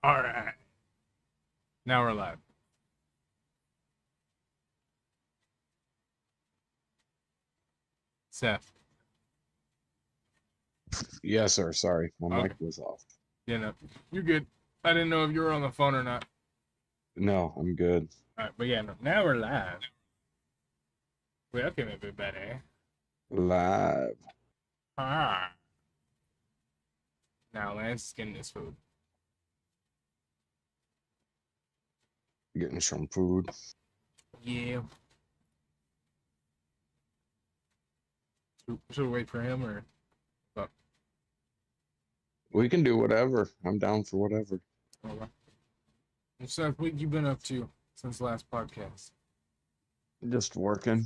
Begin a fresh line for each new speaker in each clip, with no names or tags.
All right. Now we're live. Seth.
Yes, sir. Sorry, my
Okay.
mic was off.
You know, you're good. I didn't know if you were on the phone or not.
No, I'm good.
All right, but yeah, no, now we're live. Welcome, everybody.
Live.
Ah. Now let's get this food.
Getting some food.
Yeah. Should we wait for him or? Oh,
We can do whatever. I'm down for whatever.
okay. Well, Seth, what you been up to since last podcast?
Just working.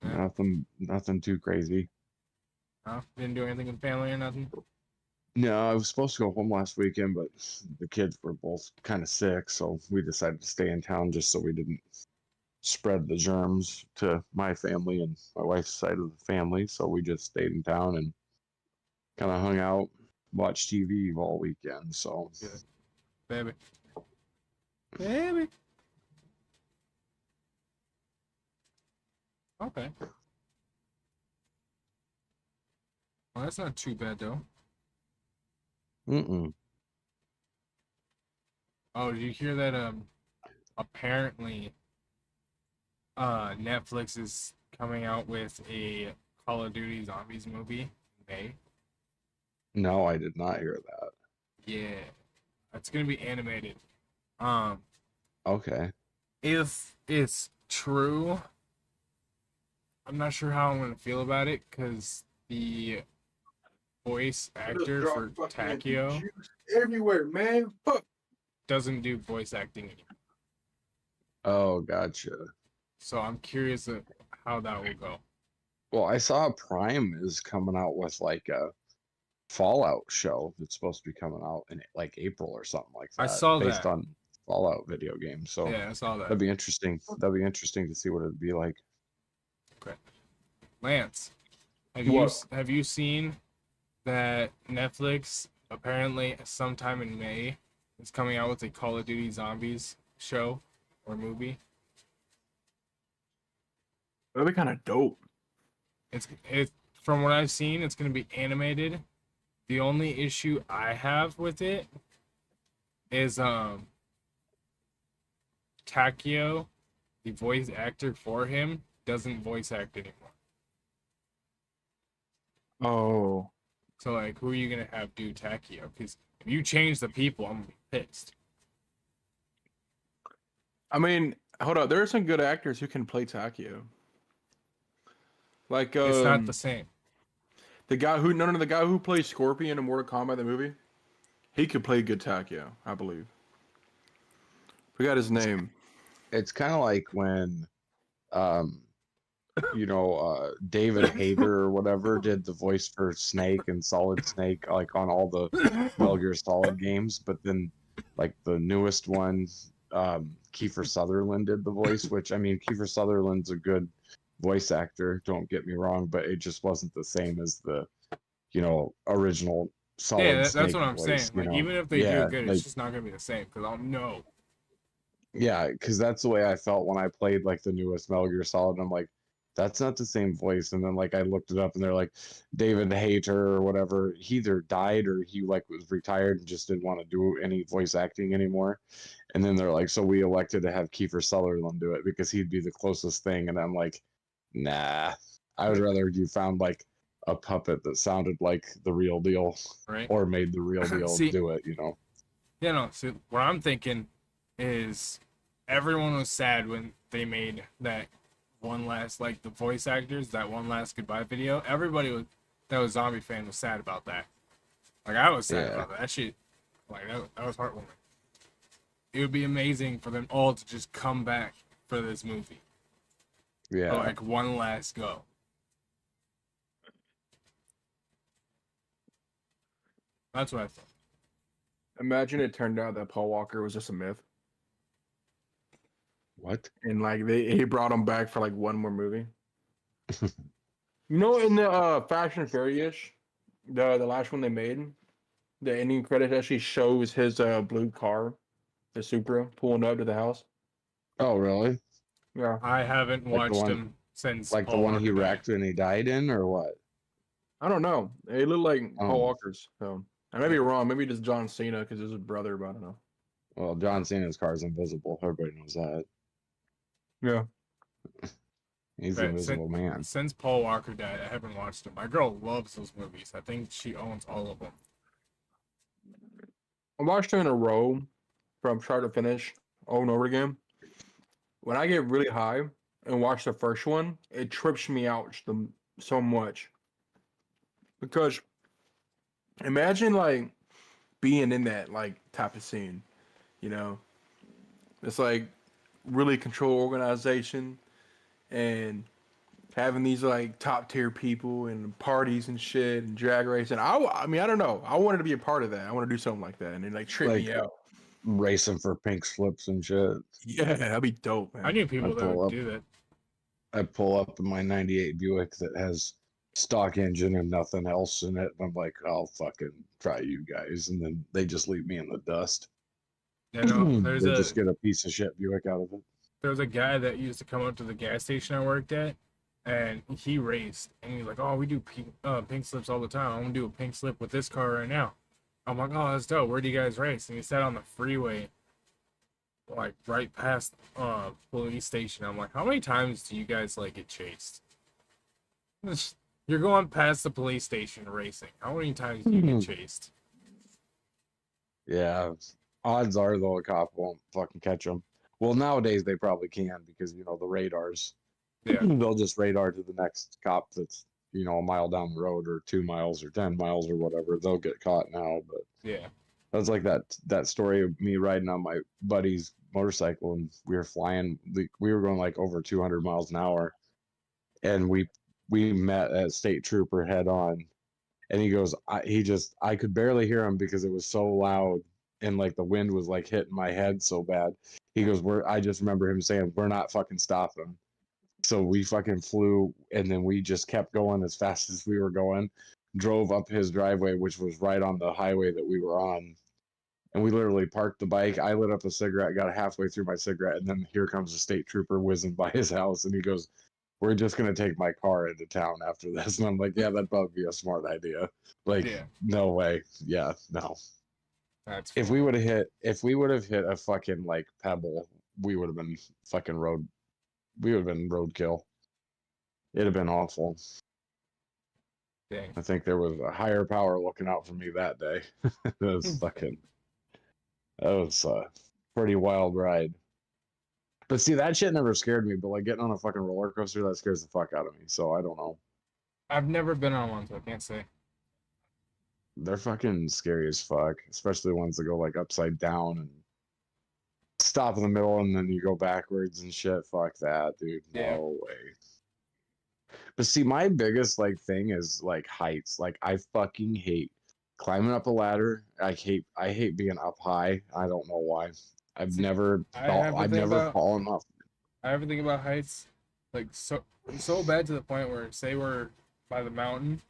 Yeah.
Nothing too crazy.
Huh? Didn't do anything with family or nothing?
No, I was supposed to go home last weekend, but the kids were both kind of sick, so we decided to stay in town just so we didn't spread the germs to my family and my wife's side of the family. So we just stayed in town and kind of hung out, watched TV all weekend. So
Good. Baby. Baby. Okay. Well, that's not too bad, though.
mm-mm.
Oh, did you hear that? Apparently, Netflix is coming out with a Call of Duty Zombies movie in May.
No, I did not hear that.
Yeah, it's gonna be animated. Um,
Okay.
if it's true, I'm not sure how I'm gonna feel about it because the voice actor for Takio
everywhere, man. Fuck.
doesn't do voice acting anymore.
Oh, gotcha.
So I'm curious of how that will go.
Well, I saw Prime is coming out with like a Fallout show that's supposed to be coming out in like April or something like
I
that,
saw
based
that.
on Fallout video games. So
Yeah, I saw that.
that'd be interesting. That'd be interesting to see what it'd be like.
Okay, Lance,
What?
have you seen that Netflix apparently sometime in May is coming out with a Call of Duty Zombies show or movie?
That'd be kind of dope.
It from what I've seen, it's going to be animated. The only issue I have with it is Takio, the voice actor for him, doesn't voice act anymore.
Oh.
So like, who are you gonna have do Takio? Because if you change the people, I'm gonna be pissed.
I mean, hold up. There are some good actors who can play Takio. Like
It's not the same.
the guy who the guy who plays Scorpion in Mortal Kombat the movie. He could play good Takio, I believe. Forgot his name.
It's kind of like when, um, David Hayter or whatever did the voice for Snake and Solid Snake, like on all the Metal Gear Solid games, but then like the newest one, Kiefer Sutherland did the voice, which I mean, Kiefer Sutherland's a good voice actor, don't get me wrong, but it just wasn't the same as the, original
Yeah,
Solid
that's
Snake
what I'm saying.
voice,
Like, even if they do
Yeah,
it good, it's
like
just not gonna be the same. Because I'll know.
yeah, because that's the way I felt when I played like the newest Metal Gear Solid. I'm like, that's not the same voice. And then like I looked it up and they're like, David Hayter or whatever, he either died or he like was retired and just didn't want to do any voice acting anymore. And then they're like, so we elected to have Kiefer Sutherland do it because he'd be the closest thing. And I'm like, nah, I would rather you found like a puppet that sounded like the real deal
Right?
or made the real deal
See,
do it.
you know, so what I'm thinking is everyone was sad when they made that one last, like the voice actors, that one last goodbye video. Everybody was that was zombie fan was sad about that. Like I was sad
Yeah,
about that. That shit, like that was heartwarming. It would be amazing for them all to just come back for this movie, for
yeah.
like one last go. That's what I thought.
Imagine it turned out that Paul Walker was just a myth,
What?
and like he brought him back for like one more movie. You know, in the Fast and Furious, the last one they made, The ending credit actually shows his blue car, the Supra, pulling up to the house.
Oh, really?
Yeah.
I haven't
Like the
watched
one,
him since
like the
Paul
one he
Walker died.
wrecked and he died in, or what?
I don't know. It looked like Paul
Oh,
Walker's. So I may be wrong. Maybe just John Cena because it's his brother, but I don't know.
well, John Cena's car is invisible. Everybody knows that.
Yeah.
He's the
But since
invisible man.
since Paul Walker died, I haven't watched them. My girl loves those movies. I think she owns all of them.
I watched them in a row from start to finish over and over again. When I get really high and watch the first one, it trips me out so much. Because imagine like being in that like type of scene, you know? It's like really controlled organization and having these like top tier people and parties and shit and drag racing. I mean, I don't know. I wanted to be a part of that. I want to do something like that and it like trip
Like
me out.
racing for pink slips and shit.
Yeah, that'd be dope,
I
man.
knew
I
people that
pull
would
up,
do that.
I pull up in my '98 Buick that has stock engine and nothing else in it. And I'm like, I'll fucking try you guys, and then they just leave me in the dust.
You know, there's
They
a
just get a piece of shit Buick out of it.
there was a guy that used to come up to the gas station I worked at, and he raced, and he's like, "Oh, we do pink slips all the time. I'm gonna do a pink slip with this car right now." I'm like, "Oh, that's dope. Where do you guys race?" And he sat on the freeway, like right past police station. I'm like, "How many times do you guys like get chased?" You're going past the police station racing. How many times do you get chased?
Yeah, odds are though a cop won't fucking catch them. Well, nowadays they probably can because the radars.
Yeah,
They'll just radar to the next cop that's a mile down the road or 2 miles or 10 miles or whatever. They'll get caught now, but
yeah,
that's like that story of me riding on my buddy's motorcycle and we were flying. We were going like over 200 miles an hour, and we met a state trooper head on, and he goes, I could barely hear him because it was so loud and like the wind was like hitting my head so bad. He goes, I just remember him saying, we're not fucking stopping. So we fucking flew, and then we just kept going as fast as we were going, drove up his driveway, which was right on the highway that we were on. And we literally parked the bike. I lit up a cigarette, got halfway through my cigarette, and then here comes a state trooper whizzing by his house. And he goes, we're just going to take my car into town after this. And I'm like, yeah, that'd probably be a smart idea. Like,
yeah.
no way. Yeah, no.
That's
If we would have hit a fucking like pebble, we would have been fucking we would have been roadkill. It'd have been awful.
dang.
I think there was a higher power looking out for me that day. That was a pretty wild ride. But see, that shit never scared me. But like getting on a fucking roller coaster, that scares the fuck out of me. So I don't know.
I've never been on one, so I can't say.
They're fucking scary as fuck, especially ones that go like upside down and stop in the middle and then you go backwards and shit. Fuck that, dude.
Yeah.
No way. But see, my biggest like thing is like heights. Like I fucking hate climbing up a ladder. I hate being up high. I don't know why. I've
See,
never I've never fallen off.
I have a thing about heights, like so bad to the point where say we're by the mountain,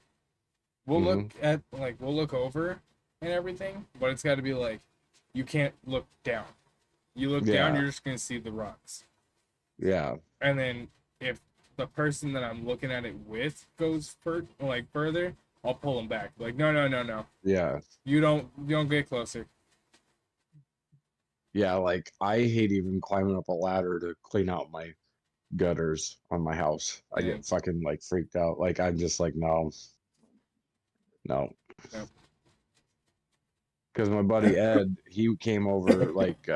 we'll we'll look over and everything, but it's got to be like you can't look down. You look down,
Yeah.
you're just gonna see the rocks.
Yeah.
And then if the person that I'm looking at it with goes further, I'll pull them back. Like no.
Yeah.
You don't get closer.
Yeah, like I hate even climbing up a ladder to clean out my gutters on my house. I
Yeah.
get fucking like freaked out. Like I'm just like no.
Yep.
Because my buddy Ed, he came over like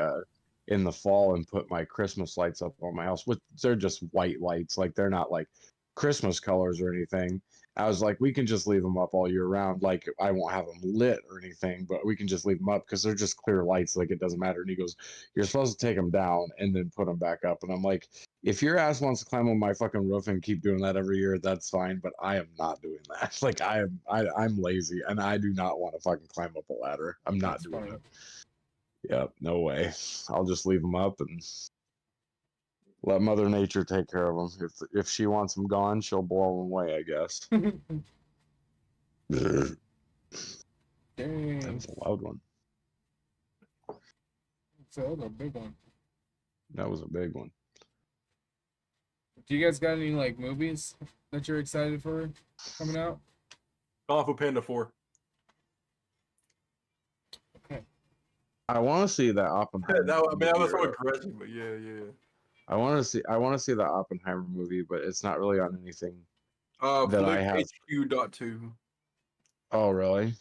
in the fall and put my Christmas lights up on my house. They're just white lights, like they're not like Christmas colors or anything. I was like, we can just leave them up all year round. Like I won't have them lit or anything, but we can just leave them up because they're just clear lights. Like it doesn't matter. And he goes, you're supposed to take them down and then put them back up. And I'm like, if your ass wants to climb on my fucking roof and keep doing that every year, that's fine. But I am not doing that. Like I'm lazy and I do not want to fucking climb up a ladder. I'm not
That's
doing
funny.
it. Yeah, no way. I'll just leave them up and let Mother Nature take care of them. If she wants them gone, she'll blow them away, I guess.
Dang.
That was a loud one.
So that was a big one.
That was a big one.
Do you guys got any like movies that you're excited for coming out?
Kung Fu Panda 4.
I want to see that
Yeah,
Oppenheimer
that, I mean, that was so
movie.
aggressive, but yeah.
I want to see the Oppenheimer movie, but it's not really on anything that I
Flick
have.
HQ.2.
Oh, really?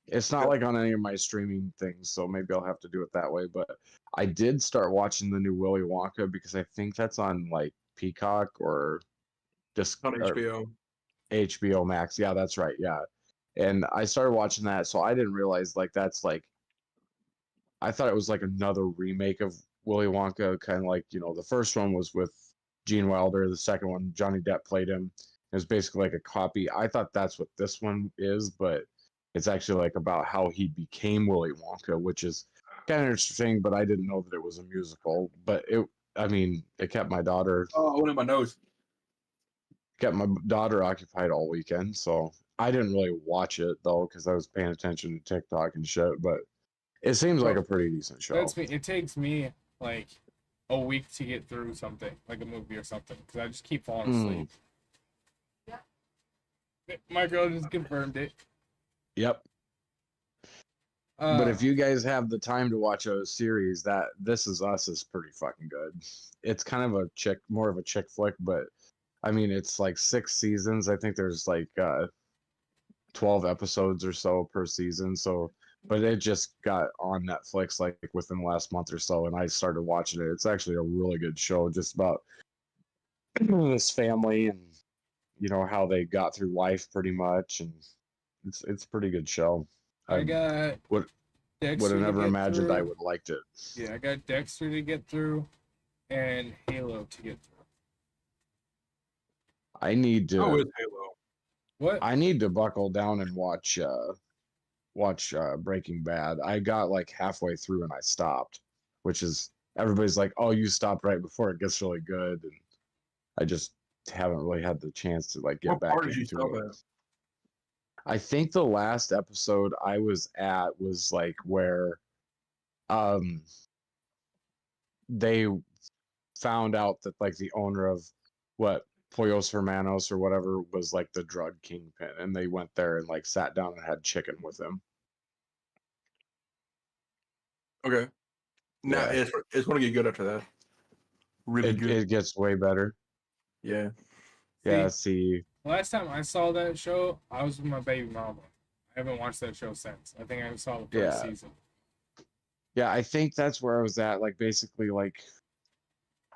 It's not
Yeah.
like on any of my streaming things, so maybe I'll have to do it that way. But I did start watching the new Willy Wonka because I think that's on like Peacock or just
On
or
HBO.
HBO Max. Yeah, that's right. Yeah. And I started watching that, so I didn't realize like that's like I thought it was like another remake of Willy Wonka, kind of like, the first one was with Gene Wilder, the second one, Johnny Depp played him. It was basically like a copy. I thought that's what this one is, but it's actually like about how he became Willy Wonka, which is kind of interesting, but I didn't know that it was a musical. But I mean, it kept my daughter
Oh, I went in my nose.
occupied all weekend, so I didn't really watch it though because I was paying attention to TikTok and shit. But it seems like a pretty decent show.
That's me. It takes me like a week to get through something, like a movie or something, because I just keep falling asleep. My girl just confirmed it.
Yep. But if you guys have the time to watch a series, that This Is Us is pretty fucking good. It's kind of more of a chick flick, but I mean, it's like 6 seasons. I think there's like 12 episodes or so per season. So, but it just got on Netflix like within the last month or so, and I started watching it. It's actually a really good show, just about this family and how they got through life pretty much, and it's a pretty good show.
I got
would
Dexter
have
to
never
get
imagined I
through.
would have liked it.
Yeah, I got Dexter to get through, and Halo to get through.
I need to.
Oh, it's Halo.
What?
I need to buckle down and watch Breaking Bad. I got like halfway through and I stopped, which is everybody's like, "Oh, you stopped right before it gets really good," and I just haven't really had the chance to like get
What
back
part did you
into
stop
it.
at?
I think the last episode I was at was like where they found out that like the owner of what Pollos Hermanos or whatever was like the drug kingpin, and they went there and like sat down and had chicken with him.
Okay. Now
Yeah.
it's going to get good after that. Really good.
It gets way better.
Yeah.
Yeah, see.
Last time I saw that show, I was with my baby mama. I haven't watched that show since. I think I saw the first season.
Yeah, I think that's where I was at. Like basically like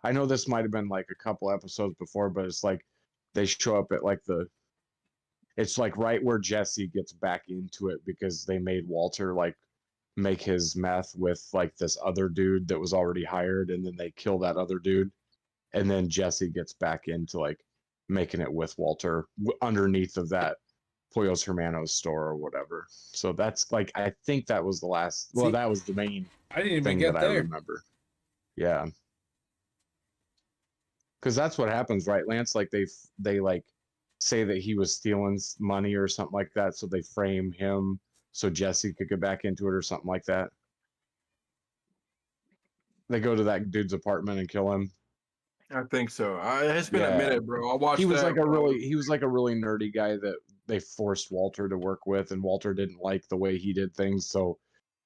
I know this might have been like a couple episodes before, but it's like they show up at like it's like right where Jesse gets back into it because they made Walter like make his meth with like this other dude that was already hired, and then they kill that other dude, and then Jesse gets back into like making it with Walter underneath of that Pollos Hermanos store or whatever. So that's like I think that was the last. Well, that was the main
I didn't even
thing
get
that
there.
I remember. Yeah, because that's what happens, right, Lance? Like they like say that he was stealing money or something like that, so they frame him so Jesse could get back into it or something like that. They go to that dude's apartment and kill him.
I think so. It's been a minute, bro. I watched
he was
that.
like he was like a really nerdy guy that they forced Walter to work with, and Walter didn't like the way he did things, so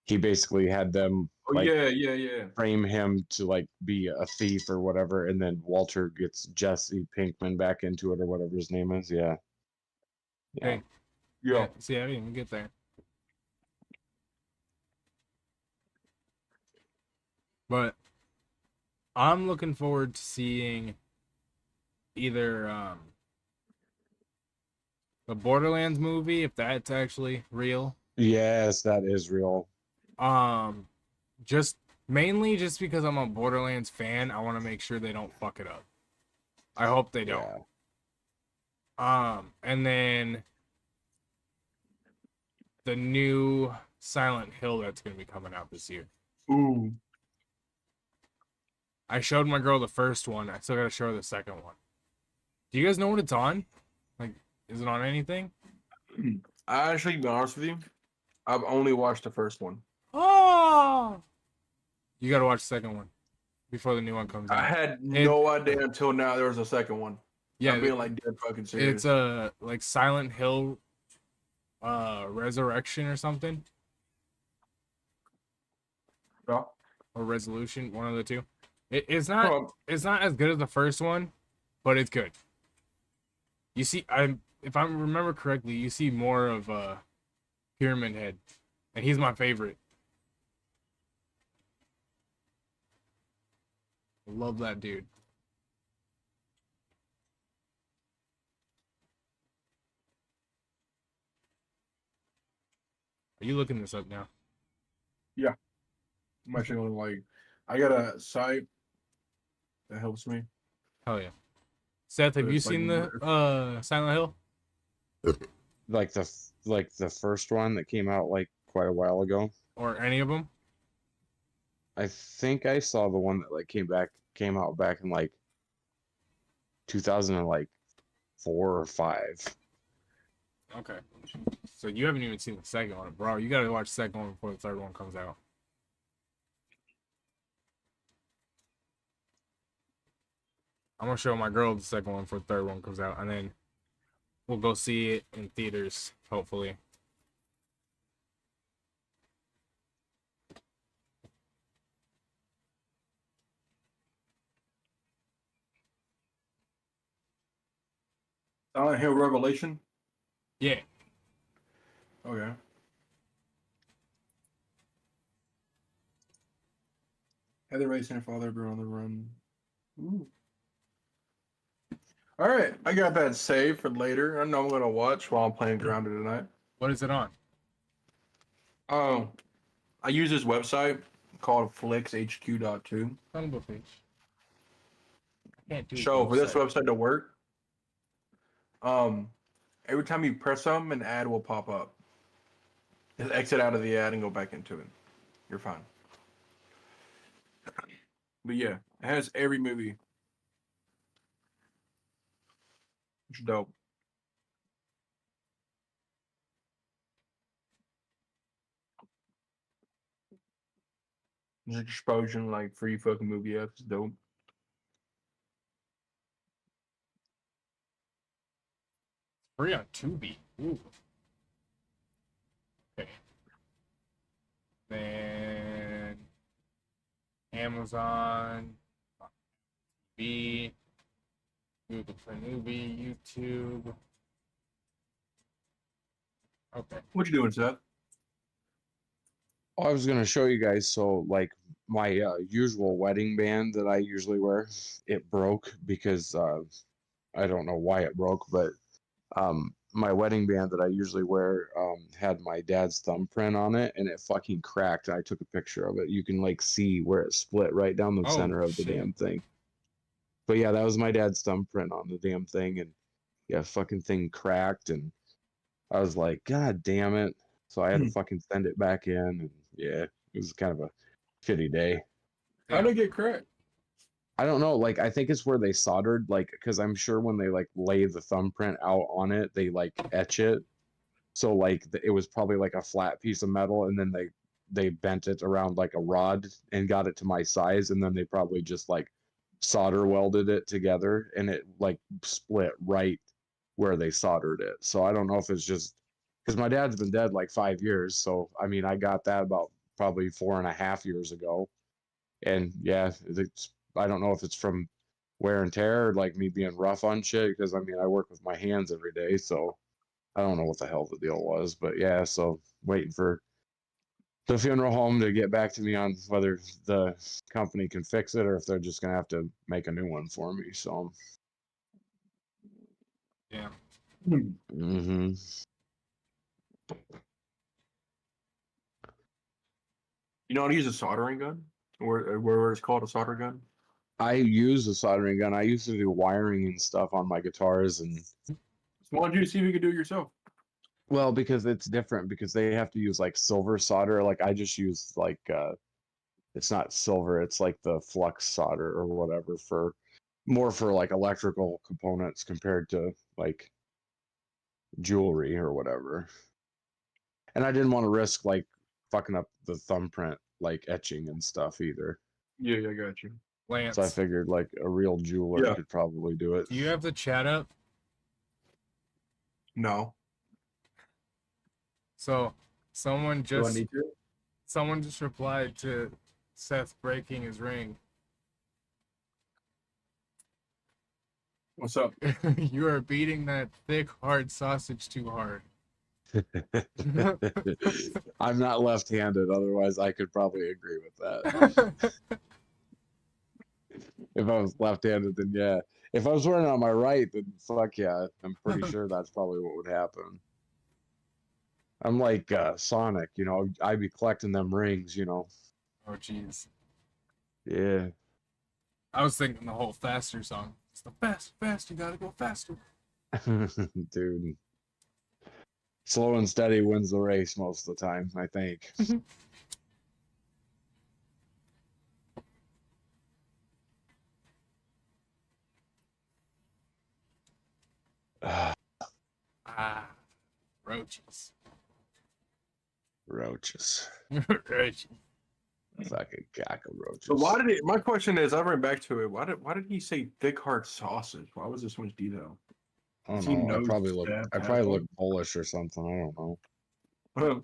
he basically had them
yeah.
frame him to like be a thief or whatever, and then Walter gets Jesse Pinkman back into it or whatever his name is. Yeah.
Hey.
Yeah.
See, I didn't even get there. But I'm looking forward to seeing either the Borderlands movie, if that's actually real.
Yes, that is real.
Just mainly just because I'm a Borderlands fan, I want to make sure they don't fuck it up. I hope they don't.
Yeah.
And then the new Silent Hill that's gonna be coming out this year.
Ooh.
I showed my girl the first one. I still gotta show her the second one. Do you guys know what it's on? Like, is it on anything?
I actually, to be honest with you, I've only watched the first one.
Oh, you gotta watch the second one before the new one comes
I
out.
had no idea until now there was a second one.
Yeah,
I'm being like dead fucking serious.
it's a like Silent Hill, Resurrection or something,
Yeah.
or Resolution, one of the two. It's not
Oh,
it's not as good as the first one, but it's good. You see, if I remember correctly, you see more of Pyramid Head, and he's my favorite. Love that dude. Are you looking this up now?
yeah. I'm actually going to like, I got a site that helps me.
Hell yeah. Seth, have
But
you
it's like,
seen the Silent Hill?
Like the first one that came out like quite a while ago.
Or any of them?
I think I saw the one that like came out back in like 2004 or 5.
Okay. So you haven't even seen the second one, bro. You gotta watch the second one before the third one comes out. I'm gonna show my girl the second one before the third one comes out, and then we'll go see it in theaters, hopefully.
Silent Hill Revelation.
Yeah.
Okay. Heather Racing and Father Bear on the Run. Ooh. All right, I got that saved for later. I know I'm gonna watch while I'm playing Grounded tonight.
What is it on?
Oh, I use this website called FlixHQ.2.
Son of a bitch. Can't do
So for this
website.
website to work, every time you press something, an ad will pop up. Just exit out of the ad and go back into it. You're fine. But yeah, it has every movie. It's dope. There's explosion like free fucking movie apps. It's dope.
Free on Tubi. Ooh. Okay. Then Amazon, B, Google for Newbie, YouTube. Okay.
What you doing, Seth?
I was gonna show you guys. So like my usual wedding band that I usually wear, it broke because I don't know why it broke, but my wedding band that I usually wear had my dad's thumbprint on it, and it fucking cracked. I took a picture of it. You can like see where it split right down the
Oh,
center of the
shit.
damn thing. But yeah, that was my dad's thumbprint on the damn thing, and yeah, fucking thing cracked, and I was like, God damn it. So I had to fucking send it back in, and yeah, it was kind of a shitty day.
How did it get cracked?
I don't know, like I think it's where they soldered, like, because I'm sure when they like lay the thumbprint out on it, they like etch it. So like it was probably like a flat piece of metal, and then they bent it around like a rod and got it to my size, and then they probably just like solder welded it together, and it like split right where they soldered it. So I don't know if it's just because my dad's been dead like 5 years. So I mean, I got that about probably 4.5 years ago, and yeah, it's I don't know if it's from wear and tear or like me being rough on shit because I mean I work with my hands every day, so I don't know what the hell the deal was, but yeah, so waiting for the funeral home to get back to me on whether the company can fix it or if they're just gonna have to make a new one for me. So
Yeah.
hmm
You know how to use a soldering gun? Where it's called a solder gun?
I use a soldering gun. I used to do wiring and stuff on my guitars, and
So why don't you see if you could do it yourself?
well, because it's different because they have to use like silver solder. Like I just use like it's not silver, it's like the flux solder or whatever for more for like electrical components compared to like jewelry or whatever. And I didn't want to risk like fucking up the thumbprint, like etching and stuff either.
Yeah, I got you.
Lance,
So I figured like a real jeweler
Yeah.
could probably do it.
do you have the chat up?
No.
So someone
Do I
just
need to?
someone just replied to Seth breaking his ring.
What's up?
You are beating that thick, hard sausage too hard.
I'm not left-handed, otherwise I could probably agree with that. If I was left-handed, then yeah. If I was wearing it on my right, then fuck yeah. I'm pretty sure that's probably what would happen. I'm like Sonic, you know. I'd be collecting them rings, you know.
Oh jeez.
Yeah.
I was thinking the whole faster song. It's the fast, you gotta go faster.
Dude. Slow and steady wins the race most of the time, I think.
Roaches.
Roaches.
Roaches.
Fucking cockroaches.
So why did it? My question is, I ran back to it. Why did he say thick hard sausage? Why was there so much detail?
I don't
He
know.
knows
I probably look Polish or something. I don't know.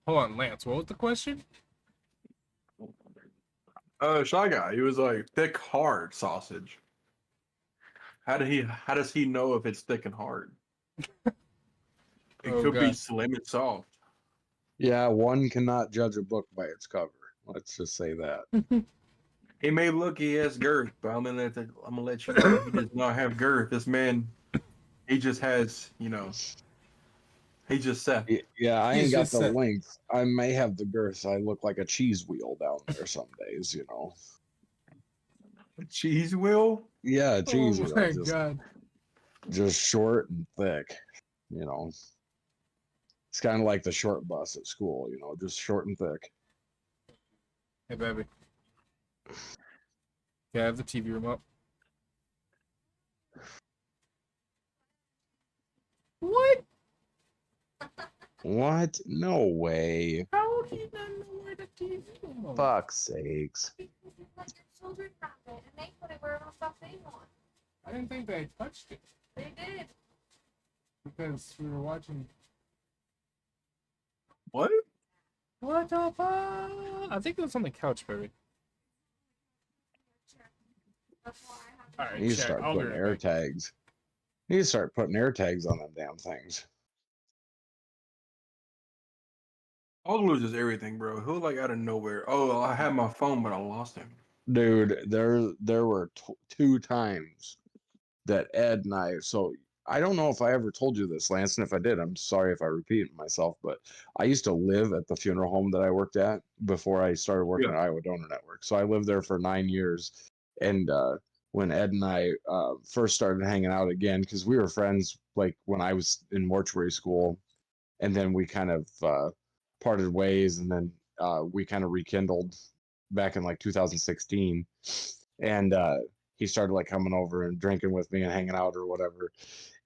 Hold on, Lance. What was the question?
Shy Guy. He was like thick hard sausage. How does he know if it's thick and hard? It
Oh,
could be
God.
slim and soft.
Yeah, one cannot judge a book by its cover. Let's just say that.
He may look he has girth, but I'm gonna let you know he does not have girth. This man, he just has, he just Seth.
Yeah, I
He's
ain't got
just
the
said-
length. I may have the girth. I look like a cheese wheel down there some days, you know.
Cheese wheel?
Yeah, a cheese
Oh
wheel.
my God.
Just short and thick, you know. It's kind of like the short bus at school, you know, just short and thick.
Hey, baby. Yeah, I have the TV remote. What?
What? No way.
How would he not know where the TV remote?
Fuck's sakes.
Because you let your children have it, and they put it wherever the fuck they want.
I didn't think they touched it
They did.
because we were watching.
What?
What the fuck? I think it was on the couch, baby.
That's why I have
All
to.
right,
You need to
check.
start
I'll be
putting
right
air
back.
tags. You need to start putting air tags on them damn things.
All loses everything, bro. He'll like out of nowhere. Oh, I had my phone, but I lost him.
Dude, there were two times that Ed and I, so I don't know if I ever told you this, Lance, and if I did, I'm sorry if I repeat myself, but I used to live at the funeral home that I worked at before I started working at Iowa Donor Network. So I lived there for 9 years. And when Ed and I first started hanging out again, because we were friends like when I was in mortuary school, and then we kind of parted ways, and then we kind of rekindled back in like 2016. And he started like coming over and drinking with me and hanging out or whatever.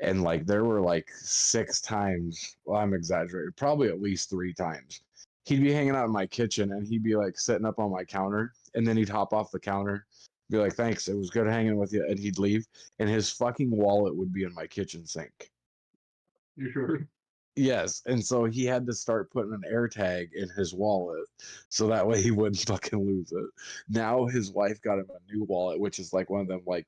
And like there were like 6 times, well, I'm exaggerating, probably at least 3 times. He'd be hanging out in my kitchen and he'd be like sitting up on my counter, and then he'd hop off the counter, be like, thanks, it was good hanging with you, and he'd leave, and his fucking wallet would be in my kitchen sink.
You sure?
Yes, and so he had to start putting an air tag in his wallet so that way he wouldn't fucking lose it. Now his wife got him a new wallet, which is like one of them, like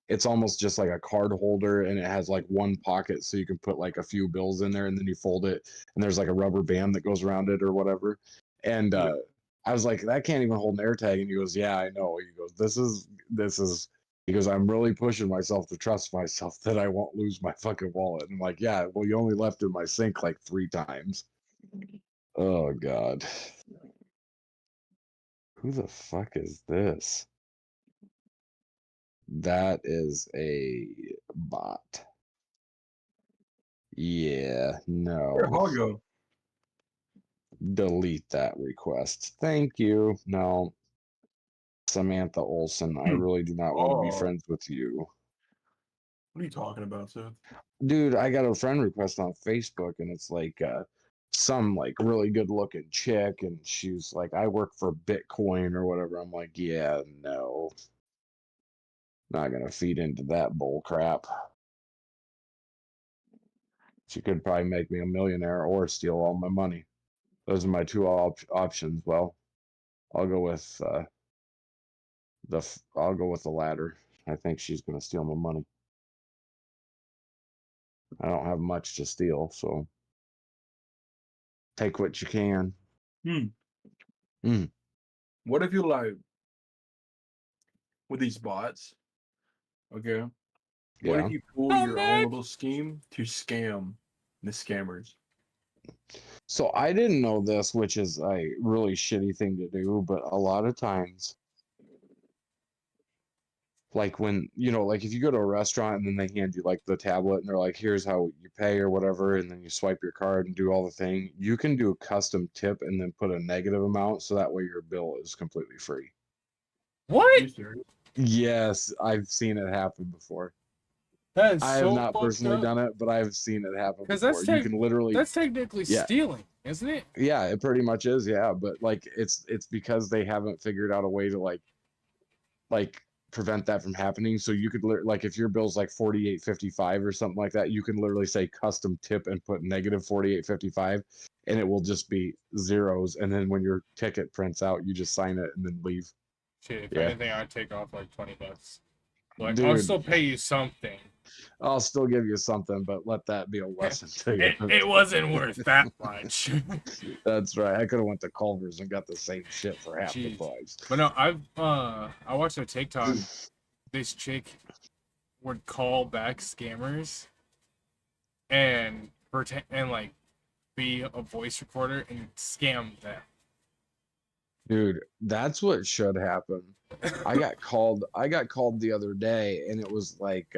it's almost just like a card holder, and it has like one pocket so you can put like a few bills in there, and then you fold it, and there's like a rubber band that goes around it or whatever. And I was like, that can't even hold an air tag. And he goes, yeah, I know. He goes, this is he goes, I'm really pushing myself to trust myself that I won't lose my fucking wallet. And I'm like, yeah, well, you only left it in my sink like 3 times. Oh, God. Who the fuck is this? That is a bot. Yeah,
Where'd Hog
no.
go?
Delete that request. Thank you. No. Samantha Olson, I really do not want to be
Oh.
friends with you.
What are you talking about, Seth?
Dude, I got a friend request on Facebook, and it's like some like really good looking chick, and she's like, I work for Bitcoin or whatever. I'm like, yeah, no, not gonna feed into that bull crap. She could probably make me a millionaire or steal all my money. Those are my two options. Well, I'll go with I'll go with the latter. I think she's gonna steal my money. I don't have much to steal, so take what you can.
What if you like with these bots? Okay. What
Yeah.
if you pull your own little scheme to scam the scammers?
So I didn't know this, which is a really shitty thing to do, but a lot of times, like when, like if you go to a restaurant and then they hand you like the tablet and they're like, here's how you pay or whatever, and then you swipe your card and do all the thing, you can do a custom tip and then put a negative amount so that way your bill is completely free.
What?
You serious?
Yes, I've seen it happen before.
That is
I
so
have not
fucked
personally
up.
done it, but I've seen it happen
Because
before. You can literally
that's technically
Yeah.
stealing, isn't it?
Yeah, it pretty much is, yeah, but like it's because they haven't figured out a way to like prevent that from happening. So you could like if your bill's like 48.55 or something like that, you can literally say custom tip and put negative 48.55 and it will just be zeros, and then when your ticket prints out, you just sign it and then leave.
Shit, if
Yeah.
anything, I'd take off like $20. Like, I'll
Dude,
still pay you something.
I'll still give you something, but let that be a lesson to you.
It wasn't worth that much.
That's right. I could have went to Culver's and got the same shit for half the
Jeez.
price.
But no, I watched a TikTok. This chick would call back scammers and pretend and like be a voice recorder and scam them.
Dude, that's what should happen. I got called the other day, and it was like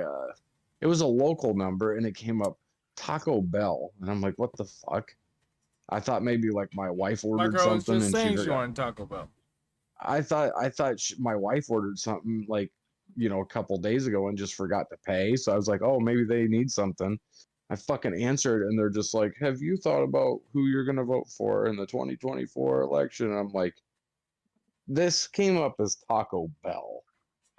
it was a local number, and it came up Taco Bell, and I'm like, what the fuck? I thought maybe like my wife
My
ordered
girl was
something
just
and
saying
she
she
forgot.
wanted Taco Bell.
I thought my wife ordered something like, a couple days ago and just forgot to pay. So I was like, oh, maybe they need something. I fucking answered, and they're just like, have you thought about who you're gonna vote for in the 2024 election? And I'm like, this came up as Taco Bell.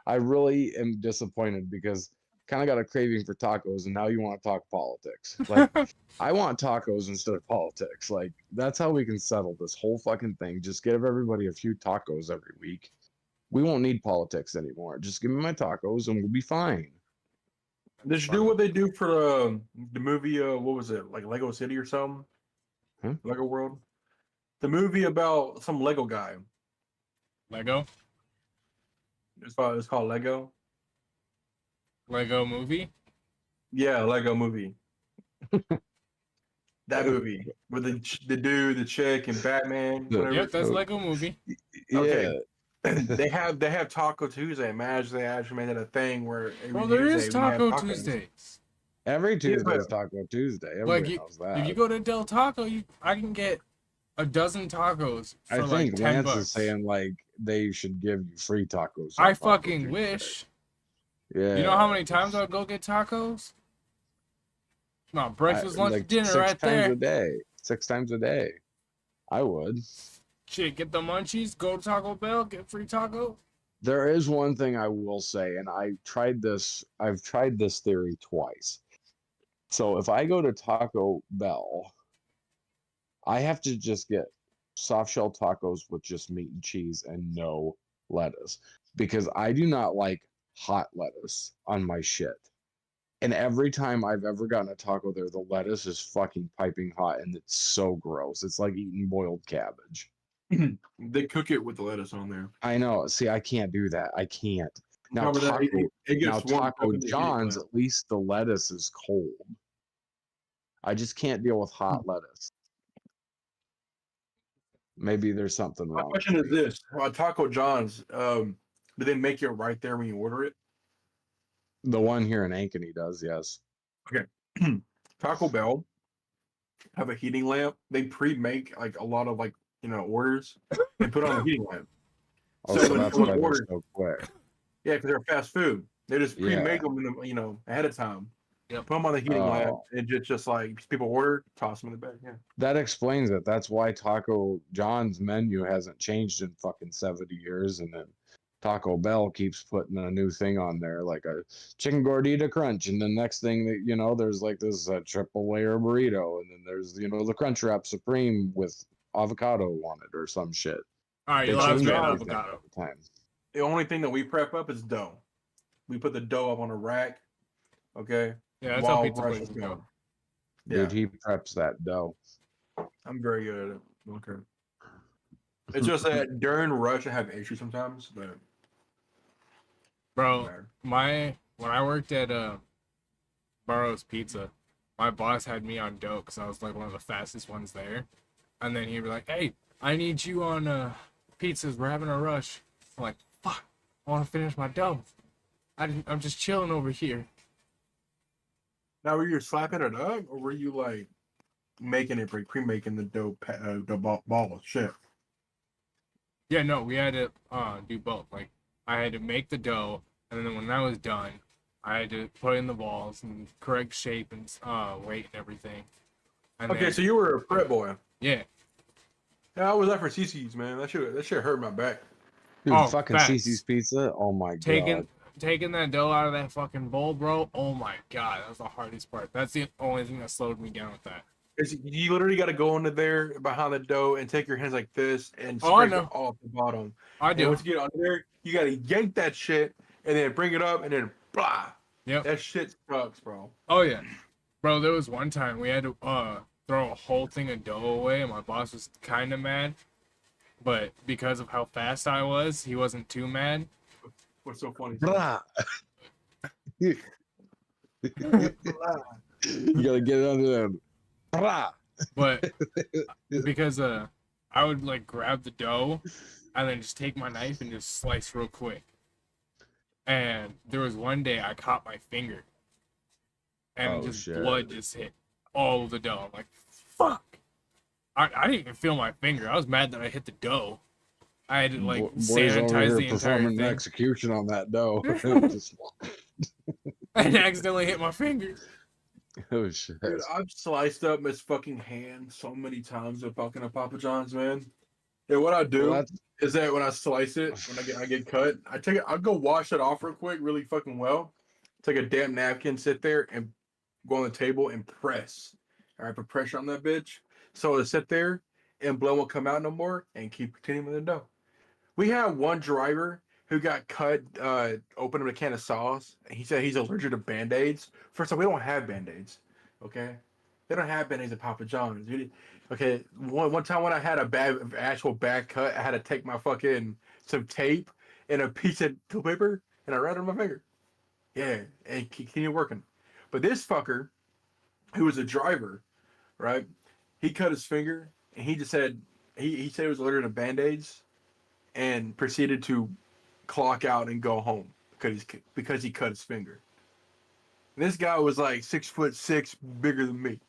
I really am disappointed because kind of got a craving for tacos, and now you want to talk politics. Like, I want tacos instead of politics. Like, that's how we can settle this whole fucking thing. Just give everybody a few tacos every week. We won't need politics anymore. Just give me my tacos and we'll be fine.
They should do what they do for the movie. What was it, like Lego City or something?
Huh?
Lego World. The movie about some Lego guy.
Lego
It's called Lego.
Lego movie.
Yeah, Lego movie. That movie with the dude, the chick, and Batman. Whatever.
Yep, that's Lego movie.
Okay.
Yeah.
they have Taco Tuesday. Imagine they actually made it a thing where every
Well, there
Tuesday
is
we have
Taco
tacos.
Tuesdays.
Every Tuesday is
but-
Taco Tuesday.
Like
Everybody knows that.
if you go to Del Taco, I can get a dozen tacos for
I
like
think
$10.
Lance is saying like they should give you free tacos.
I
on Taco
fucking
Tuesday.
wish.
Yeah.
You know how many times I'd go get tacos? No, breakfast, lunch,
like
dinner
6
right
times
there.
a day. 6 times a day. I would.
Shit, get the munchies, go to Taco Bell, get free taco.
There is one thing I will say, and I've tried this theory twice. So if I go to Taco Bell, I have to just get soft shell tacos with just meat and cheese and no lettuce, because I do not like hot lettuce on my shit. And every time I've ever gotten a taco there, the lettuce is fucking piping hot and it's so gross. It's like eating boiled cabbage.
They cook it with the lettuce on there.
I know. See, I can't do that. I can't. Now,
No, but
Taco,
it
now
gets warmed up
Taco
in the heat
John's,
lamp.
at least the lettuce is cold. I just can't deal with hot lettuce. Maybe there's something
My
wrong.
question is this: Taco John's, do they make it right there when you order it?
The one here in Ankeny does, yes.
Taco Bell have a heating lamp. They pre-make like a lot of orders and put on the heating lamp.
Also,
So when
that's
someone
why they're
orders,
so quick.
yeah, because they're fast food. They just pre-make
Yeah.
them, ahead of time. Put them on the heating lamp
Oh.
and just like people order, toss them in the bag. Yeah.
That explains it. That's why Taco John's menu hasn't changed in fucking 70 years. And then Taco Bell keeps putting a new thing on there, like a chicken gordita crunch. And the next thing that, you know, there's like this triple layer burrito. And then there's, you know, the Crunch Wrap Supreme with avocado on it or some shit.
All right,
They
you'll have
change
to get
everything
avocado.
all the time.
The only thing that we prep up is dough. We put the dough up on a rack. Okay.
Yeah, that's how
while
pizza
Russia's
places go.
Yeah,
Dude, he preps that dough.
I'm very good at it. Okay. It's just that during rush I have issues sometimes, but
Bro, when I worked at Burroughs Pizza, my boss had me on dope because I was like one of the fastest ones there. And then he'd be like, "Hey, I need you on pizzas. We're having a rush." I'm like, "Fuck, I want to finish my dough. I'm just chilling over here."
Now, were you slapping it up, or were you like making it, pre-making the dough, the ball? Shit.
Yeah, no, we had to do both. Like, I had to make the dough, and then when I was done, I had to put in the balls and correct shape and weight and everything. And
Okay,
then,
so you were a prep boy.
yeah.
Yeah, I was that for CC's, man. That shit hurt my back.
Dude,
Oh,
fucking
facts.
CC's Pizza. Oh my god.
Taking that dough out of that fucking bowl, bro. Oh my god, that was the hardest part. That's the only thing that slowed me down with that.
You literally got to go into there behind the dough and take your hands like this and
Oh, I
scrape it
know.
off the bottom.
I
And
do.
once you get under there, you got to yank that shit and then bring it up and then blah.
Yep.
That shit sucks, bro.
Oh yeah, bro. There was one time we had to throw a whole thing of dough away, and my boss was kind of mad, but because of how fast I was, he wasn't too mad.
What's so funny?
Blah. You
Blah.
gotta get it under there. Blah.
But because I would like grab the dough and then just take my knife and just slice real quick. And there was one day I caught my finger, and
Oh,
just
shit.
blood just hit all of the dough. I'm like, fuck. I didn't even feel my finger. I was mad that I hit the dough. I had to like
Boys over
sanitize
here
the entire
performing an
thing.
execution on that dough. Just-
And accidentally hit my finger.
oh shit.
Dude, I've sliced up Miss fucking hand so many times with fucking a Papa John's, man. Yeah, what I do
Well, that's-
is that when I slice it, when I get cut, I'll go wash it off real quick, really fucking well. Take a damn napkin, sit there, and go on the table and press. All right, put pressure on that bitch. So it'll sit there and blood won't come out no more and keep continuing with the dough. We had one driver who got cut, opened up a can of sauce, and he said he's allergic to Band-Aids. First of all, we don't have Band-Aids, okay? They don't have Band-Aids at Papa John's. Okay, one time when I had a actual bad cut, I had to take my fucking, some tape and a piece of toilet paper, and I ran it on my finger. Yeah, and continue working. But this fucker, who was a driver, right? He cut his finger, and he just said, he said he was allergic to Band-Aids, and proceeded to clock out and go home because he cut his finger. And this guy was like 6'6", bigger than me.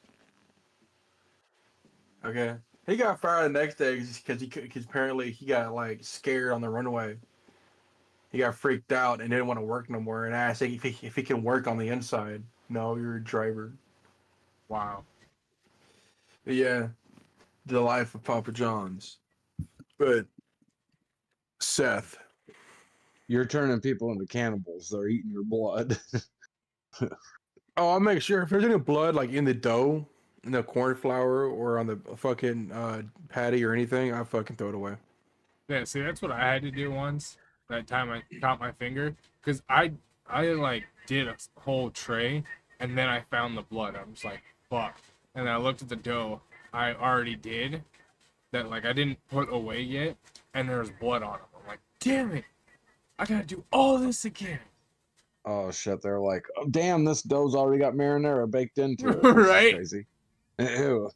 Okay, he got fired the next day because apparently he got like scared on the runway. He got freaked out and didn't want to work no more. And asked if he can work on the inside. No, you're a driver.
Wow.
But yeah, the life of Papa John's. But Seth,
You're turning people into cannibals. They're eating your blood.
oh, I'll make sure if there's any blood like in the dough, in the corn flour, or on the fucking patty or anything, I fucking throw it away.
Yeah, see, that's what I had to do once. That time I caught my finger, because I like did a whole tray, and then I found the blood. I'm just like, fuck. And I looked at the dough I already did, that like I didn't put away yet, and there was blood on it. I'm like, damn it, I gotta do all this again.
Oh shit! They're like, oh, damn, this dough's already got marinara baked into it.
Right?
Crazy. Ew.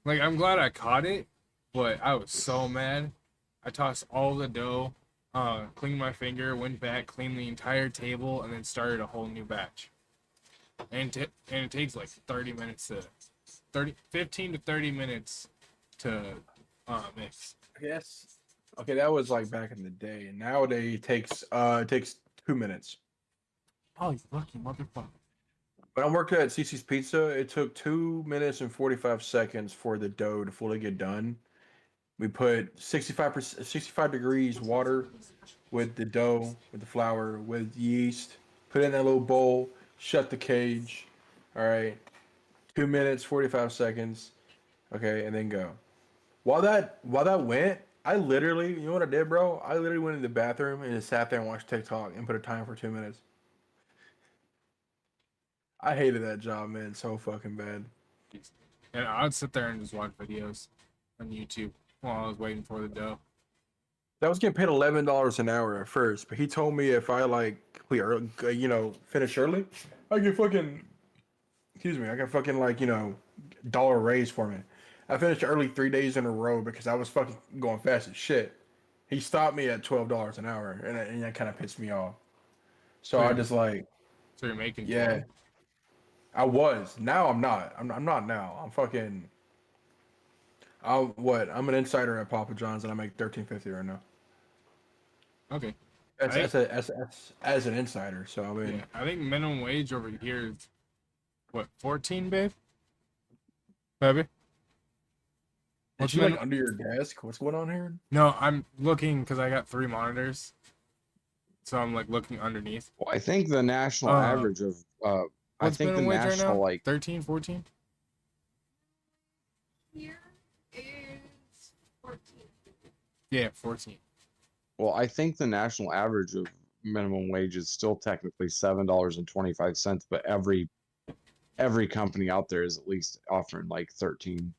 Like, I'm glad I caught it, but I was so mad. I tossed all the dough, cleaned my finger, went back, cleaned the entire table, and then started a whole new batch. And it takes like 30 minutes to 15 to 30 minutes to mix.
Yes. Okay, that was like back in the day. Nowadays it takes 2 minutes.
Oh, you lucky motherfucker.
When I worked at CC's Pizza, it took 2 minutes and 45 seconds for the dough to fully get done. We put 65 degrees water with the dough, with the flour, with yeast, put it in that little bowl, shut the cage. All right. 2 minutes, 45 seconds. Okay, and then go. While that went, I literally, you know what I did, bro? I literally went in the bathroom and just sat there and watched TikTok and put a time for 2 minutes. I hated that job, man, so fucking bad.
And I'd sit there and just watch videos on YouTube while I was waiting for the dough.
I was getting paid $11 an hour at first, but he told me if I like complete early, finish early, I can fucking, excuse me, I can fucking like dollar raise for me. I finished early 3 days in a row because I was fucking going fast as shit. He stopped me at $12 an hour, and that kind of pissed me off. So I just like,
So you're making
yeah,
12?
I was. Now I'm not. I'm not now. I'm fucking. I'm an insider at Papa John's and I make $13.50 right now.
Okay.
As an insider. So I mean,
Yeah, I think minimum wage over here is what, 14, babe? Baby?
is she like under your desk? What's going on here?
No, I'm looking because I got 3 monitors. So I'm like looking underneath.
Well, I think the national average of I
What's
think the
minimum wage right
national
now?
like
13, 14?
Here is 14.
Yeah, 14.
well, I think the national average of minimum wage is still technically $7.25, but every company out there is at least offering like $13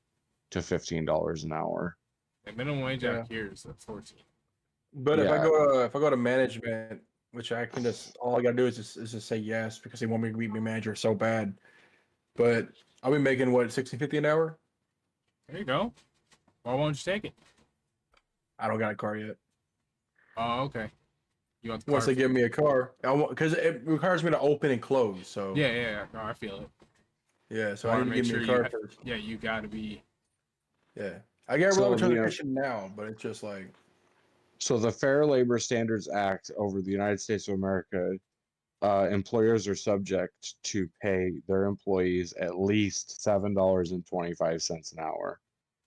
to $15 an hour.
The minimum wage
Yeah.
out here is at 14.
But
Yeah.
if I go to management, which I can just all I gotta do is just say yes because they want me to be manager so bad. But I'll be making what $16.50 an hour.
There you go. Why won't you take it?
I don't got a car yet.
Oh, okay. You want the
Once
car?
they give me a car, because it requires me to open and close. So
Yeah. No, I feel it.
yeah. So
Wanna
I need to
make
give
sure
me a
you
car first.
Yeah, you gotta be.
Yeah, I got a
So,
lot of
you know-
transportation now, but it's just like
So the Fair Labor Standards Act over the United States of America, employers are subject to pay their employees at least $7.25 an hour.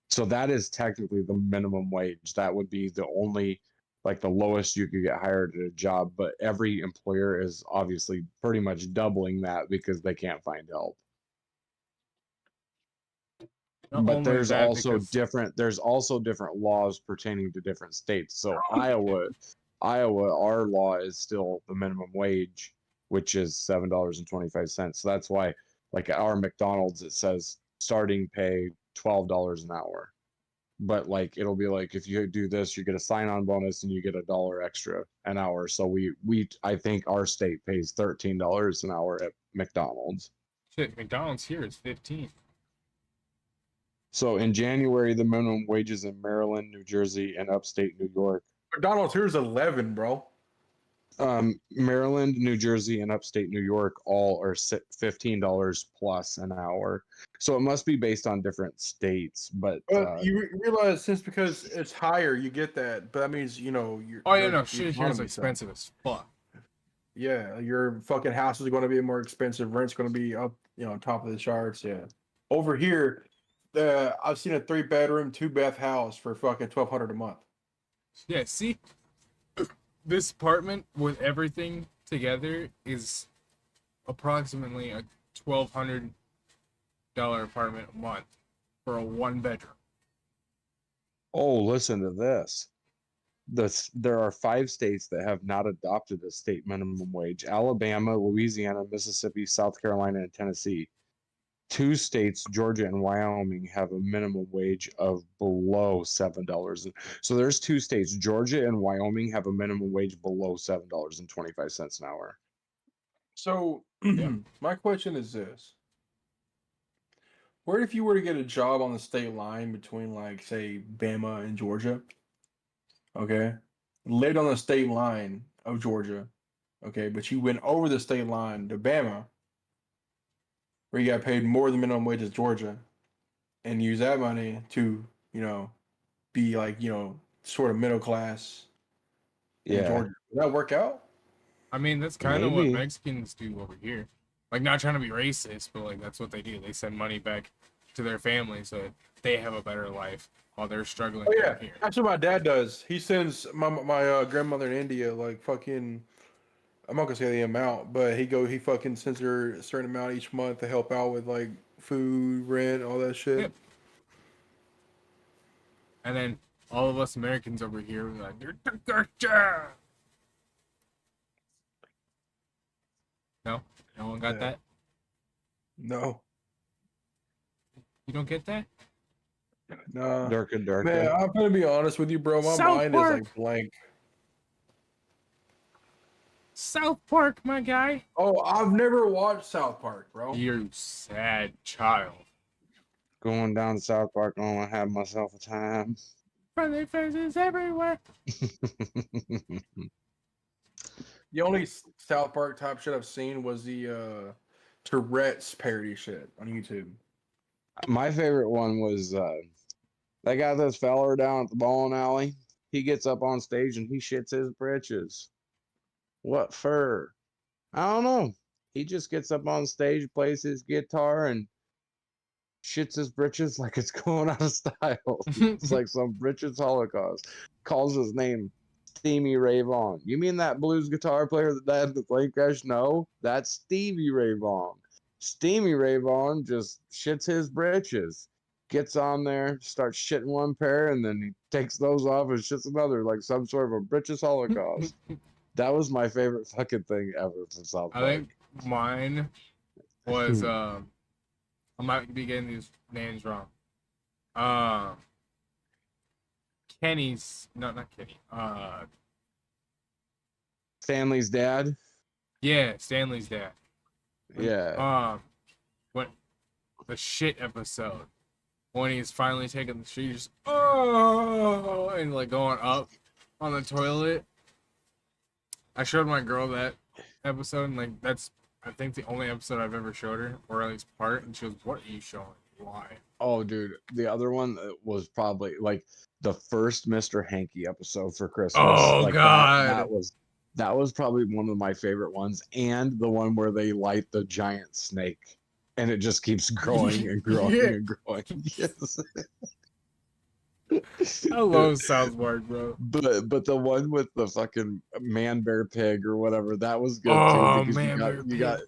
So that is technically the minimum wage. That would be the only, like the lowest you could get hired at a job. But every employer is obviously pretty much doubling that because they can't find help.
Not
But
only
there's
that,
also
because
different laws pertaining to different states. So Iowa, our law is still the minimum wage, which is $7.25. So that's why, like at our McDonald's, it says starting pay $12 an hour. But like it'll be like if you do this, you get a sign-on bonus and you get $1 extra an hour. So I think our state pays $13 an hour at McDonald's.
shit, McDonald's here is 15.
So in January, the minimum wages in Maryland, New Jersey, and upstate New York.
McDonald's here's 11, bro.
Maryland, New Jersey, and upstate New York all are $15 plus an hour. So it must be based on different states. But
But you realize since because it's higher, you get that. But that means you're.
Oh yeah,
your-
no,
the
shit here's
economy
expensive as fuck.
Yeah, your fucking house is going to be more expensive. Rent's going to be up, top of the charts. Yeah. Over here, I've seen a 3-bedroom, 2-bath house for fucking $1,200 a month.
Yeah, see, this apartment with everything together is approximately a $1,200 apartment a month for a 1-bedroom.
oh, listen to this. There are 5 states that have not adopted a state minimum wage: Alabama, Louisiana, Mississippi, South Carolina, and Tennessee. 2 states, Georgia and Wyoming, have a minimum wage of below $7. So there's 2 states, Georgia and Wyoming, have a minimum wage below $7.25 an hour.
So,
Yeah.
my question is this. What if you were to get a job on the state line between, like, say, Bama and Georgia? Okay. Lived on the state line of Georgia. Okay. But you went over the state line to Bama, where you got paid more than minimum wage as Georgia, and use that money to, be like, sort of middle class in
Yeah,
Georgia. Would that work out?
I mean, that's kind of what
maybe.
Mexicans do over here. Like, not trying to be racist, but like that's what they do. They send money back to their family so that they have a better life while they're struggling
Oh
down
yeah,
here.
that's what my dad does. He sends my grandmother in India like fucking. I'm not gonna say the amount, but he fucking sends her a certain amount each month to help out with like food, rent, all that shit.
Yep. And then all of us Americans over here, we're like, "Gotcha!" No, no one got
Yeah.
that.
No,
You don't get that.
nah.
Durka Durka.
Man, I'm gonna be honest with you, bro. My
South
mind is
Park.
like blank.
South Park, my guy.
Oh, I've never watched South Park, bro.
You sad child.
Going down to South Park, I want to have myself a time.
Friendly faces everywhere.
The only South Park type shit I've seen was the Tourette's parody shit on YouTube.
My favorite one was they got this feller down at the bowling alley. He gets up on stage and he shits his britches. What for? I don't know. He just gets up on stage, plays his guitar, and shits his britches like it's going out of style. It's like some britches holocaust. Calls his name Steamy Ray Vaughan. You mean that blues guitar player that died in the plane crash? No, that's Stevie Ray Vaughan. Steamy Ray Vaughan just shits his britches. Gets on there, starts shitting one pair, and then he takes those off and shits another, like some sort of a britches holocaust. That was my favorite fucking thing ever from South
I
Park.
think mine was I might be getting these names wrong. Kenny's not Kenny.
Stanley's dad.
Yeah, Stanley's dad.
Yeah.
When the shit episode when he's finally taking the shit, just and like going up on the toilet. I showed my girl that episode, and like that's I think the only episode I've ever showed her, or at least part, and she goes, "What are you showing? Why?"
Oh, dude, the other one was probably like the first Mr. Hanky episode for Christmas.
Oh,
like
God.
that was probably one of my favorite ones, and the one where they light the giant snake, and it just keeps growing and growing
Yeah.
and growing. Yes.
I love South Park, bro.
But the one with the fucking man bear pig or whatever, that was good
Oh,
too, because
Man Bear Pig.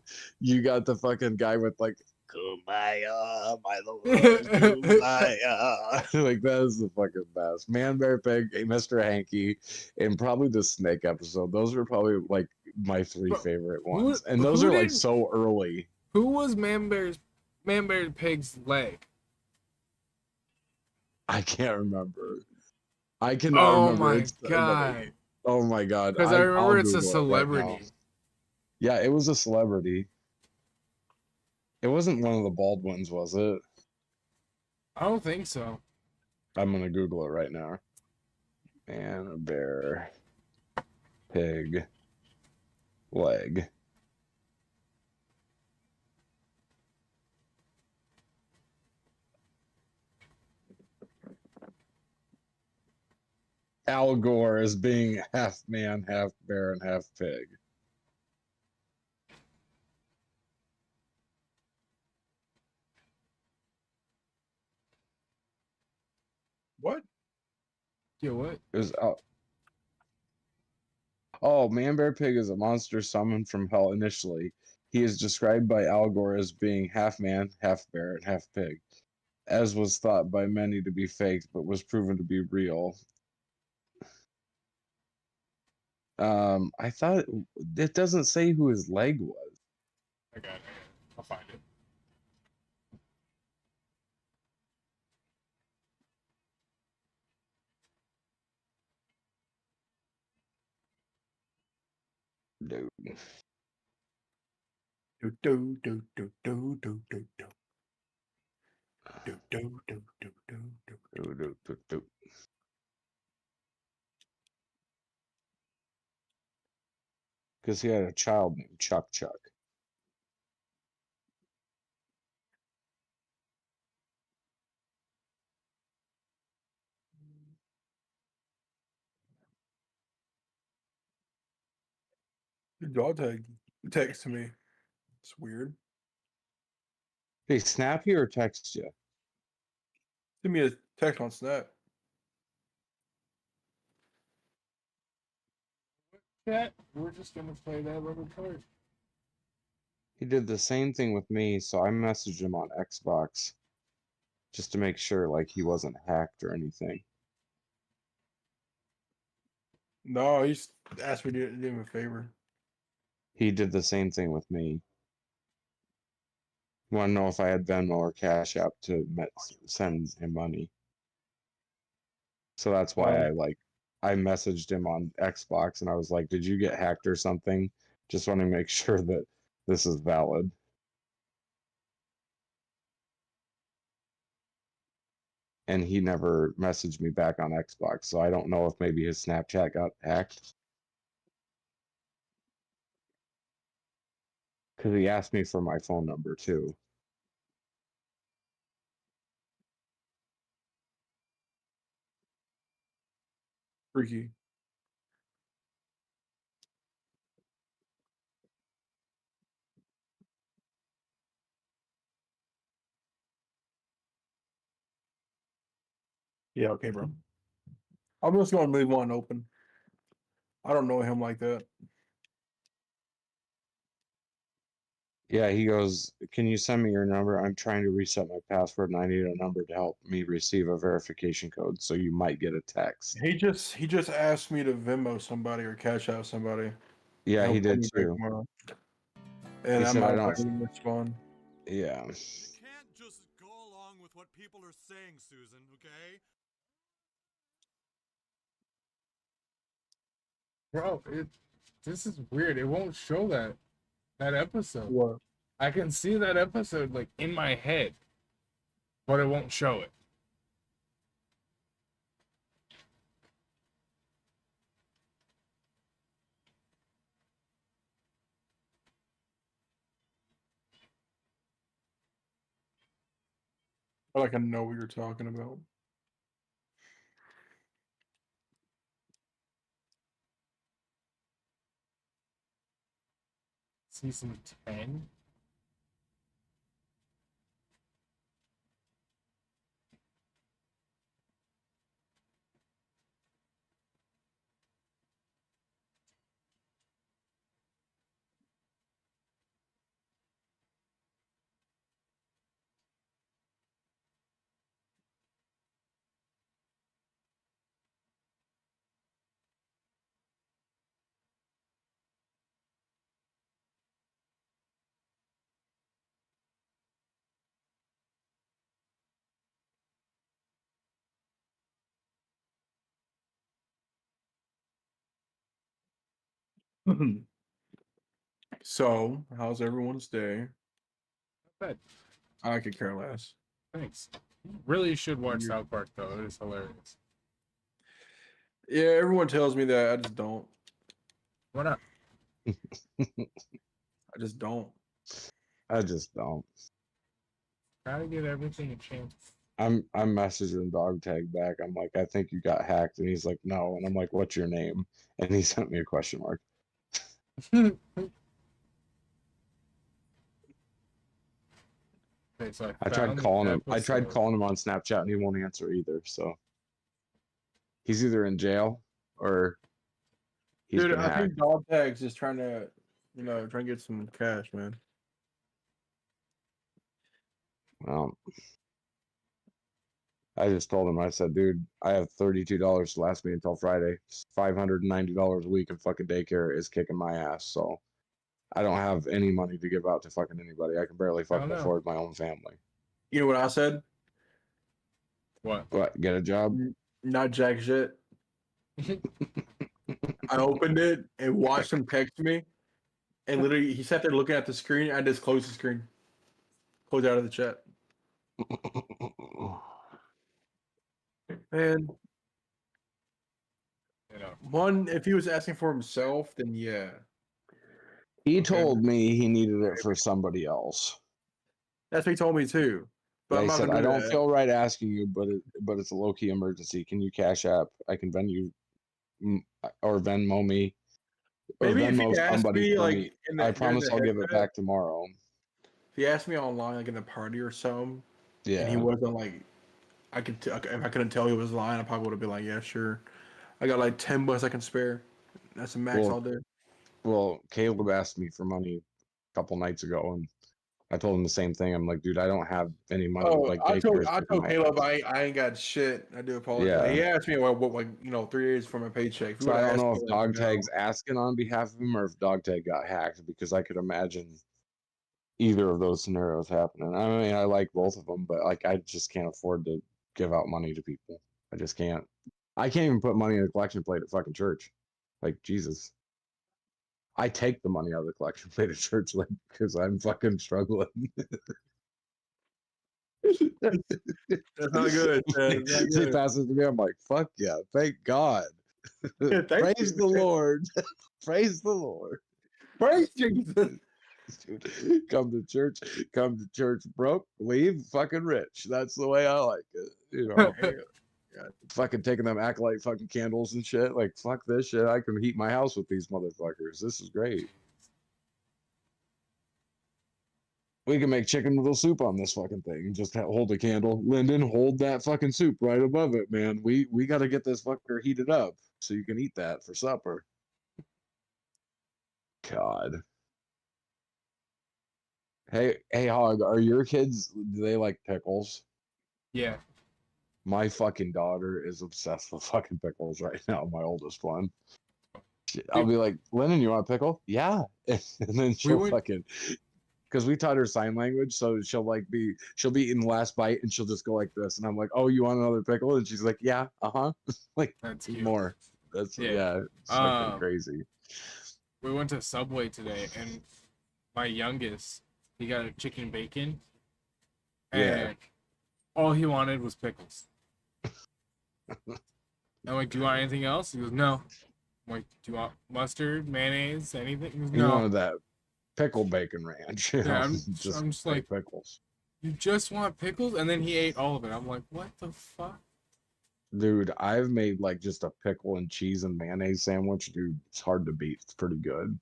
you got the fucking guy with like Kumbaya, my lord, Kumbaya. Like that is the fucking best. Man bear pig, Mr. Hanky, and probably the snake episode. Those are probably like my three
Bro,
favorite
who-
ones. And those
who
are like
did-
so early.
Who was Man Bear Pig's leg?
I can't remember. I cannot
Oh
remember.
my
It's
god!
oh my god.
Because I remember
I'll
it's a
Google it right now.
celebrity.
Yeah, it was a celebrity. It wasn't one of the bald ones, was it?
I don't think so.
I'm gonna Google it right now. And bear pig leg. Al Gore as being half man, half bear, and half pig.
What?
Yeah, what?
It was Al. Oh, Man Bear Pig is a monster summoned from hell initially. He is described by Al Gore as being half man, half bear, and half pig, as was thought by many to be fake, but was proven to be real. I thought it doesn't say who his leg was.
I got it. I'll find it.
Dude.
Do do do do do do do do. Do do do do do do.
Because he had a child named Chuck Chuck.
Dog tag text to me. It's weird.
Did he snap you or text you?
Send me a text on Snap.
Chat, we're just gonna play that little card.
He did the same thing with me, so I messaged him on Xbox just to make sure like he wasn't hacked or anything.
No, he's asked me to do him a favor.
He did the same thing with me. Want to know if I had Venmo or Cash App to send him money. So that's why I messaged him on Xbox and I was like, "Did you get hacked or something? Just want to make sure that this is valid." And he never messaged me back on Xbox, so I don't know if maybe his Snapchat got hacked. Because he asked me for my phone number too.
Freaky. Yeah, okay, bro. I'm just gonna leave one open. I don't know him like that.
Yeah, he goes, "Can you send me your number? I'm trying to reset my password and I need a number to help me receive a verification code, so you might get a text."
He just asked me to Venmo somebody or Cash Out somebody.
Yeah,
He'll
he
pay
did
me back
too.
tomorrow. And
He
I
said, "I
might
don't."
not even respond.
Yeah.
You can't just go along with what people are saying, Susan, okay?
Bro, this is weird. It won't show that episode.
What?
I can see that episode like in my head, but it won't show it.
I feel like I know what you're talking about.
Season 10.
So, how's everyone's day?
But
I could care less.
thanks. You really should watch
You're-
South Park though. It is hilarious.
Yeah, everyone tells me that. I just don't.
Why not?
I just don't.
I just don't.
Gotta give everything a chance.
I'm messaging dog tag back. I'm like, "I think you got hacked," and he's like, "No," and I'm like, "What's your name?" And he sent me a question mark.
Okay, so
I tried
found the
calling him. I tried
episode.
calling him on Snapchat and he won't answer either. So he's either in jail or he's
Dude,
been
I
hacked.
think Dog Tags is trying to, try and get some cash, man.
Well, I just told him, I said, "Dude, I have $32 to last me until Friday. $590 a week in fucking daycare is kicking my ass. So I don't have any money to give out to fucking anybody. I can barely fucking
know.
afford my own family."
You know what I said?
What?
What? Get a job?
Not jack shit. I opened it and watched him text me, and literally he sat there looking at the screen. I just closed the screen, closed out of the chat. And
You know.
one, if he was asking for himself, then yeah.
He
Okay.
told me he needed it for somebody else.
That's what he told me too. But
Yeah,
I'm
he
not
said,
gonna
"I
do
don't
that.
feel right asking you, but it's a low key emergency. Can you Cash App? I can Venmo you or Venmo me or
Maybe if
Venmo
he asked
somebody
me
for
like
me.
in
I
the during
promise
the
I'll give it
headset,
back tomorrow.
if he asked me online like in the party or something, and he
Yeah.
wasn't like, if I couldn't tell he was lying, I probably would have been like, yeah, sure. I got like $10 I can spare. That's the max
Well,
I'll do.
well, Caleb asked me for money a couple nights ago, and I told him the same thing. I'm like, dude, I don't have any money.
Oh,
Like daycare is
I
kicking
told
my
Caleb
ass.
I ain't got shit. I do apologize.
Yeah.
He asked me what like 3 days for my paycheck. If you
So
would
I
have
don't
asked
know
me
if
like
Dog
no,
Tag's asking on behalf of him or if Dog Tag got hacked, because I could imagine either of those scenarios happening. I mean, I like both of them, but like I just can't afford to give out money to people. I just can't. I can't even put money in a collection plate at fucking church. Like Jesus. I take the money out of the collection plate at church, like, because I'm fucking struggling.
that's not good. That's not
They
good.
pass it to me. I'm like, fuck yeah, thank God.
Thank
Praise
you.
the Lord. Praise the Lord.
Praise Jesus.
Dude, come to church broke, leave fucking rich. That's the way I like it. You know, fucking taking them acolyte fucking candles and shit. Like, fuck this shit. I can heat my house with these motherfuckers. This is great. We can make chicken noodle soup on this fucking thing and just hold a candle. Lyndon, hold that fucking soup right above it, man. We got to get this fucker heated up so you can eat that for supper. God. Hey, Hog, are your kids, do they like pickles?
Yeah.
My fucking daughter is obsessed with fucking pickles right now, my oldest one. I'll be like, Lennon, you want a pickle? Yeah. And then she'll
went-
fucking, because we taught her sign language, so she'll be eating the last bite and she'll just go like this. And I'm like, oh, you want another pickle? And she's like, yeah, like,
That's cute.
more. That's,
Yeah.
yeah, it's fucking crazy.
We went to Subway today, and my youngest, he got a chicken bacon, and
Yeah.
all he wanted was pickles. I'm like, do you want anything else? He goes, no. I'm like, do you want mustard, mayonnaise, anything? He goes,
He
no.
wanted that pickle bacon ranch. You know,
I'm
just
just like,
pickles.
you just want pickles? And then he ate all of it. I'm like, what the fuck?
Dude, I've made like just a pickle and cheese and mayonnaise sandwich. Dude, it's hard to beat. It's pretty good.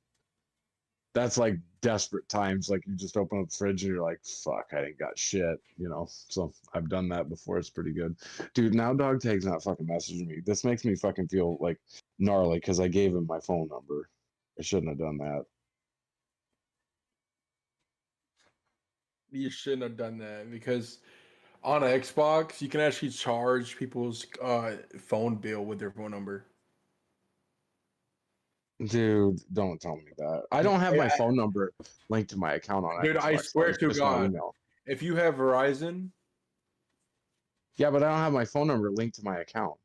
That's like desperate times. Like you just open up the fridge and you're like, fuck, I ain't got shit, you know? So I've done that before. It's pretty good. Dude, now Dog Tag's not fucking messaging me. This makes me fucking feel like gnarly because I gave him my phone number. I shouldn't have done that.
You shouldn't have done that because on Xbox you can actually charge people's phone bill with their phone number.
Dude, don't tell me that. I don't have
Hey,
my phone number linked to my account on
dude, I
Xbox.
swear
It's
to
just my
God,
email.
if you have Verizon,
Yeah, but I don't have my phone number linked to my account.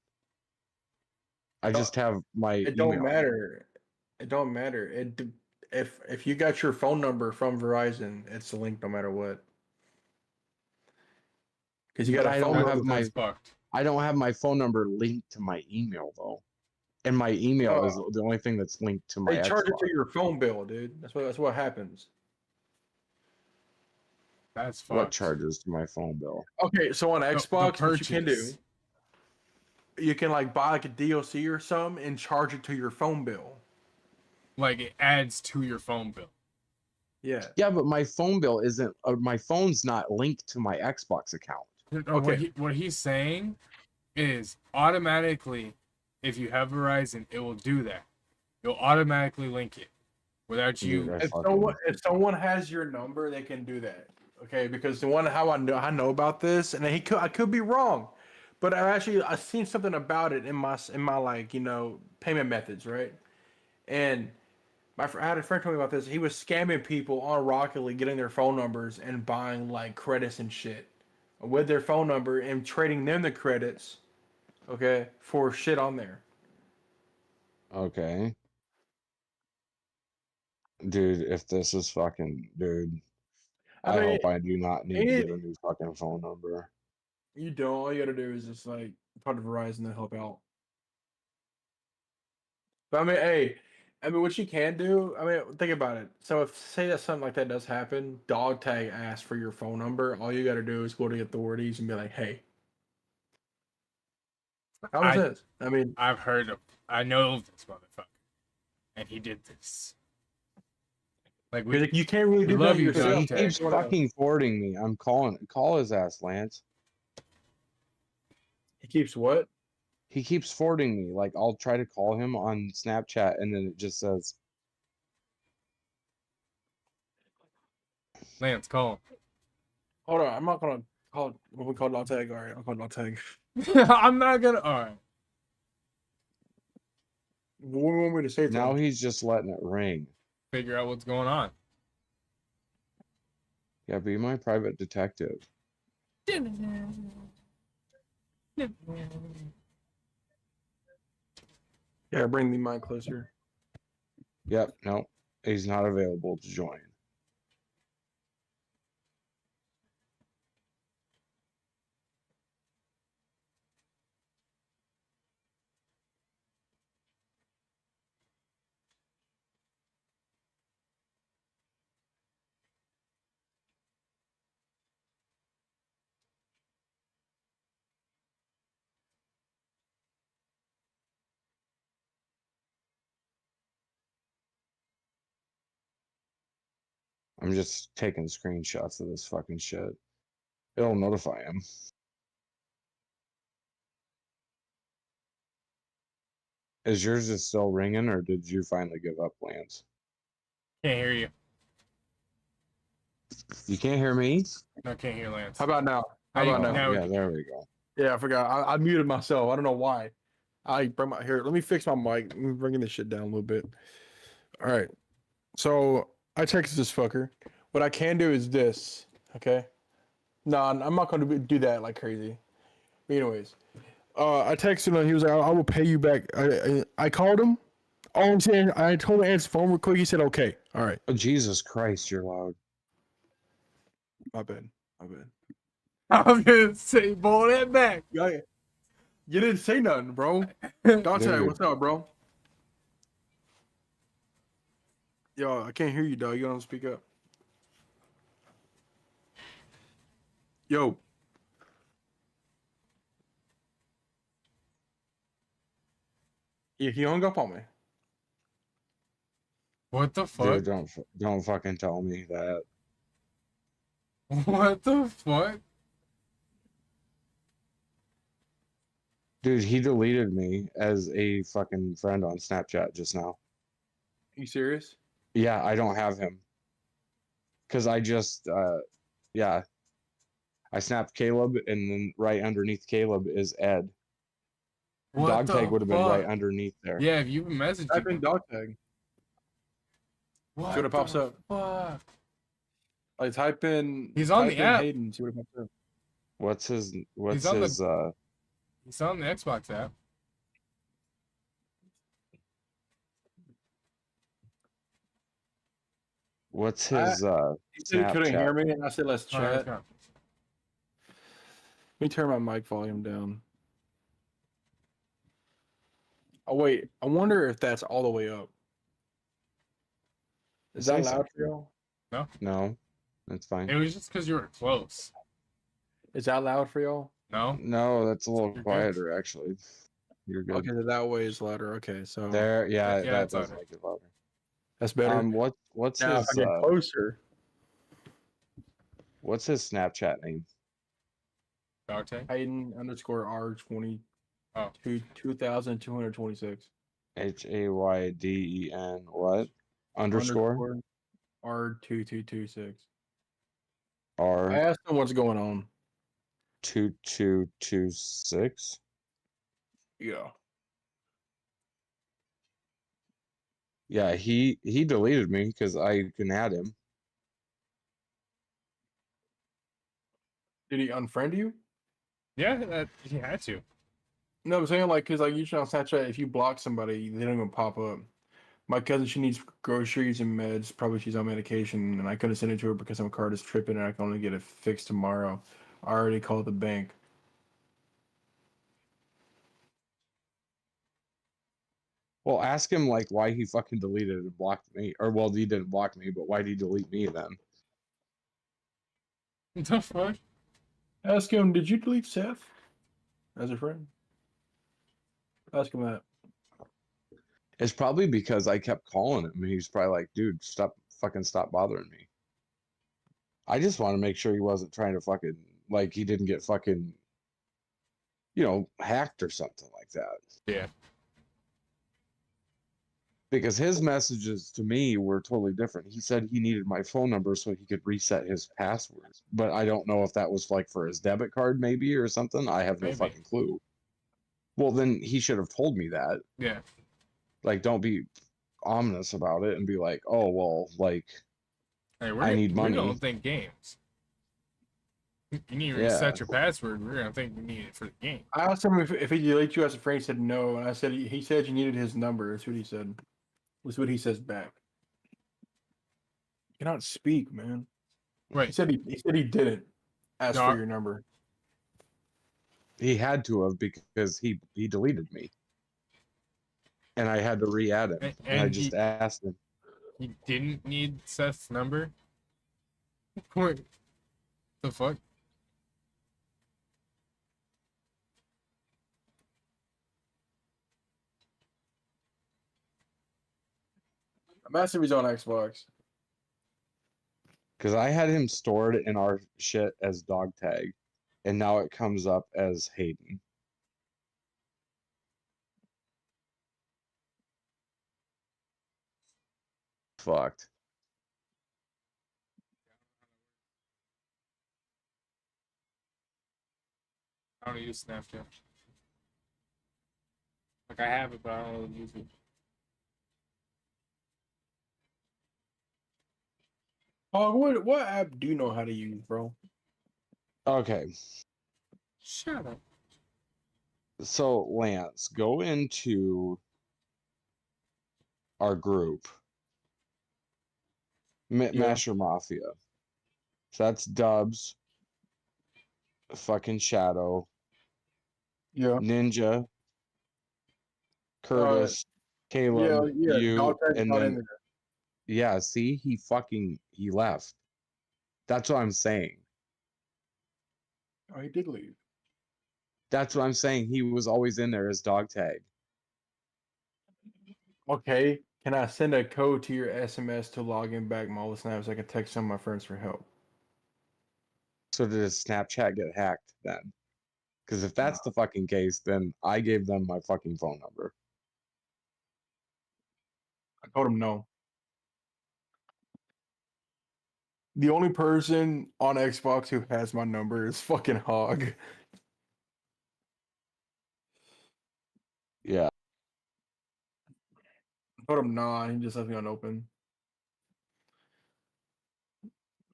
I just have my
it
email.
don't matter. It don't matter. If you got your phone number from Verizon, it's a link no matter what. Because you got
But
a phone number.
That's fucked.
I don't have my phone number linked to my email though. And my email is the only thing that's linked to my
They charge it
Xbox.
to your phone bill, dude. That's what happens.
That's fucked.
What charges to my phone bill?
Okay, so on
The
Xbox, what you can do,
purchase.
you can like buy like a DLC or something and charge it to your phone bill.
Like, it adds to your phone bill.
Yeah.
Yeah, but my phone bill isn't. My phone's not linked to my Xbox account.
No,
Okay.
what he's saying is automatically, if you have Verizon, it will do that. It'll automatically link it without you.
Dude,
If someone has your number, they can do that. Okay, because the one how I know about this, and I could be wrong, but I seen something about it in my like payment methods, right? And I had a friend tell me about this. He was scamming people on Rocket League, getting their phone numbers and buying like credits and shit with their phone number and trading them the credits, okay, for shit on there.
Okay. Dude, if this is fucking, dude, I
mean,
hope I do not need to get a new fucking phone number.
you don't. All you gotta do is just like part of Verizon to help out. But I mean, hey, what you can do, I mean, think about it. So if say that something like that does happen, dog tag asks for your phone number. All you got to do is go to the authorities and be like, "Hey, common sense." I mean,
I've heard of. I know this motherfucker. and he did this. Like
You're like, you can't really
we
do
love
that
you,
yourself.
Dog
He
Tag.
keeps fucking forwarding me. I'm calling. Call his ass, Lance.
He keeps what?
He keeps forwarding me. Like I'll try to call him on Snapchat, and then it just says,
Lance, call.
Hold on, I'm not gonna call what we call dog tag. All right, I'll call dog tag.
I'm not gonna. All right.
What do you want me to say?
now he's just letting it ring.
Figure out what's going on.
Yeah, be my private detective.
Yeah, bring the mic closer.
Yep, no, he's not available to join. I'm just taking screenshots of this fucking shit. It'll notify him. Is yours just still ringing, or did you finally give up, Lance?
Can't hear you.
You can't hear me?
No, can't hear Lance.
How about now? How
How
about
you-
now?
now we
Yeah,
can-
there we go.
Yeah, I forgot. I muted myself. I don't know why. I bring my here. Let me fix my mic. Let me bringing this shit down a little bit. All right. So I texted this fucker. What I can do is this. Okay. No, I'm not going to do that like crazy. But anyways, I texted him. He was like, "I will pay you back." I called him. All I'm saying, I told him to answer the phone real quick. He said, "Okay, all right."
Oh, Jesus Christ, you're loud.
My bad. My bad.
I'm gonna say, ball that back.
Yeah. You didn't say nothing, bro. Dante,
Dude.
what's up, bro? Yo, I can't hear you, dog. You don't speak up. Yo. Yeah, he hung up on me.
What the fuck?
Dude, don't fucking tell me that.
What the fuck?
Dude, he deleted me as a fucking friend on Snapchat just now.
You serious?
Yeah, I don't have him. Cause I just yeah. I snapped Caleb, and then right underneath Caleb is Ed.
What
Dog
the
tag would have been right
fuck?
underneath there.
Yeah, if you message
Type in
him.
dog tag.
What
See what pops
the
up.
fuck?
Like type in.
He's on
type
the
in
app.
Hayden. See what pops up.
What's his
He's on the- He's on the Xbox app.
what's his
He said he couldn't hear
Snapchat?
me, and I said, "Let's
All right, let's
chat."
go.
Let me turn my mic volume down. Oh wait, I wonder if that's all the way up. Is
Say
that loud for
something.
y'all?
No, that's fine.
It was just because you were close.
Is that loud for y'all?
No?
No, that's a little
You're good.
quieter actually. You're good.
Okay, that way is louder. Okay, so
There, yeah,
Yeah,
that
it's
does
louder.
make it louder.
that's better.
What's
Now, if I
his
get closer,
what's his Snapchat name?
Dog tag?
Hayden _ R20
Oh.
2226
HAYDEN what? Underscore
R2226. I
R
asked him what's going on.
2226.
Yeah.
Yeah, he deleted me because I can add him.
Did he unfriend you?
Yeah, he had to.
No, I'm saying like because like usually on Snapchat, if you block somebody, they don't even pop up. My cousin, she needs groceries and meds. Probably she's on medication, and I couldn't send it to her because my card is tripping, and I can only get it fixed tomorrow. I already called the bank.
Well, ask him like why he fucking deleted and blocked me. Or well, he didn't block me, but why did he delete me then?
What the fuck?
Ask him, did you delete Seth as a friend? Ask him that.
It's probably because I kept calling him. He's probably like, dude, stop bothering me. I just want to make sure he wasn't trying to fucking, like, he didn't get fucking, hacked or something like that.
Yeah.
Because his messages to me were totally different. He said he needed my phone number so he could reset his passwords. But I don't know if that was like for his debit card maybe or something. I have no
Maybe.
fucking clue. Well, then he should have told me that.
Yeah.
Like, don't be ominous about it and be like, oh, well, like,
Hey,
I need
We're
money.
gonna think games. You need to
Yeah.
reset your password. We're gonna think you need it for the game.
I asked him if he deleted you as a friend. He said no, and I said he said you needed his number. That's what he said. That's what he says back. You cannot speak, man. He
Right.
said he didn't ask
No,
for your number.
He had to have because he deleted me. And I had to re-add him. And I
and
just asked him.
he didn't need Seth's number. What the fuck?
I'm asking if he's on Xbox.
Because I had him stored in our shit as dog tag. And now it comes up as Hayden. Fucked.
I don't use Snapchat. Like I have it, but I don't really use it.
Oh, what app do you know how to use, bro?
Okay.
Shut up.
So, Lance, go into our group. Masher Mafia. So that's Dubs, fucking Shadow,
Yeah.
Ninja, Curtis, Caleb, you,
Dog tag's
and
not in
then
there.
yeah, see, he left. That's what I'm saying.
Oh, he did leave.
That's what I'm saying. He was always in there as dog tag.
Okay. Can I send a code to your SMS to log in back Molly Snaps? I can text some of my friends for help.
So did his Snapchat get hacked then? Because if that's the fucking case, then I gave them my fucking phone number.
I told him no. The only person on Xbox who has my number is fucking Hog.
Yeah.
I told him nah, he just left me unopened.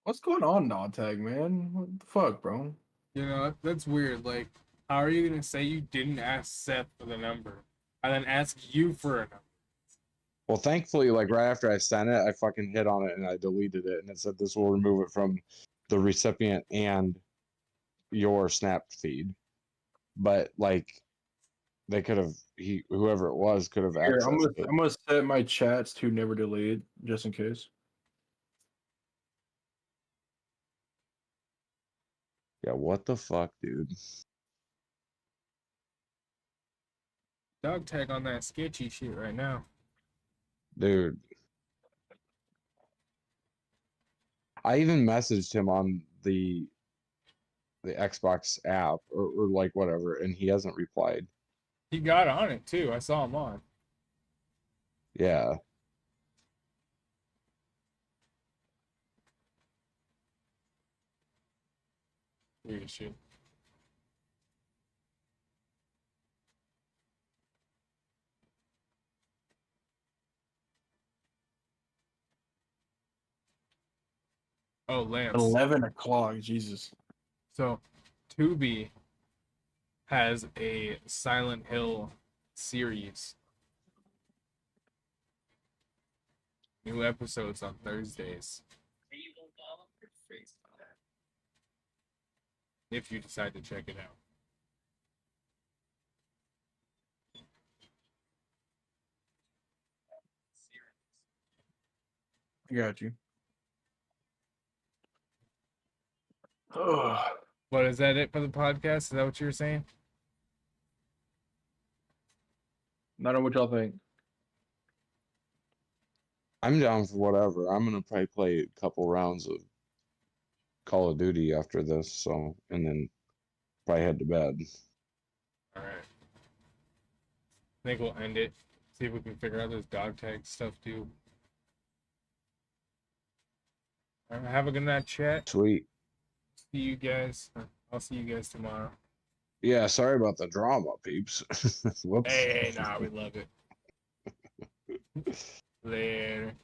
What's going on, Dog Tag, man? What the fuck, bro?
You know, that's weird. Like, how are you gonna say you didn't ask Seth for the number, and then ask you for a number?
Well, thankfully, like right after I sent it, I fucking hit on it and I deleted it, and it said this will remove it from the recipient and your Snap feed. But like, they could have whoever it was could have
Here,
accessed it.
I'm gonna set my chats to never delete, just in case.
Yeah, what the fuck, dude?
Dog tag on that sketchy shit right now.
Dude. I even messaged him on the Xbox app or like whatever, and he hasn't replied.
He got on it too. I saw him on.
Yeah.
Weird shit. Oh, Lance.
11 o'clock, Jesus.
So, Tubi has a Silent Hill series. New episodes on Thursdays. If you decide to check it out.
I got you. Ugh.
What, is that it for the podcast? Is that what you were saying?
Not know what y'all think.
I'm down for whatever. I'm gonna probably play a couple rounds of Call of Duty after this, so and then probably head to bed.
All right. I think we'll end it. See if we can figure out this dog tag stuff too. All right, have a good night, chat.
Sweet.
See you guys. I'll see you guys tomorrow.
Yeah, sorry about the drama, peeps. Whoops.
Hey, nah, we love it. Later.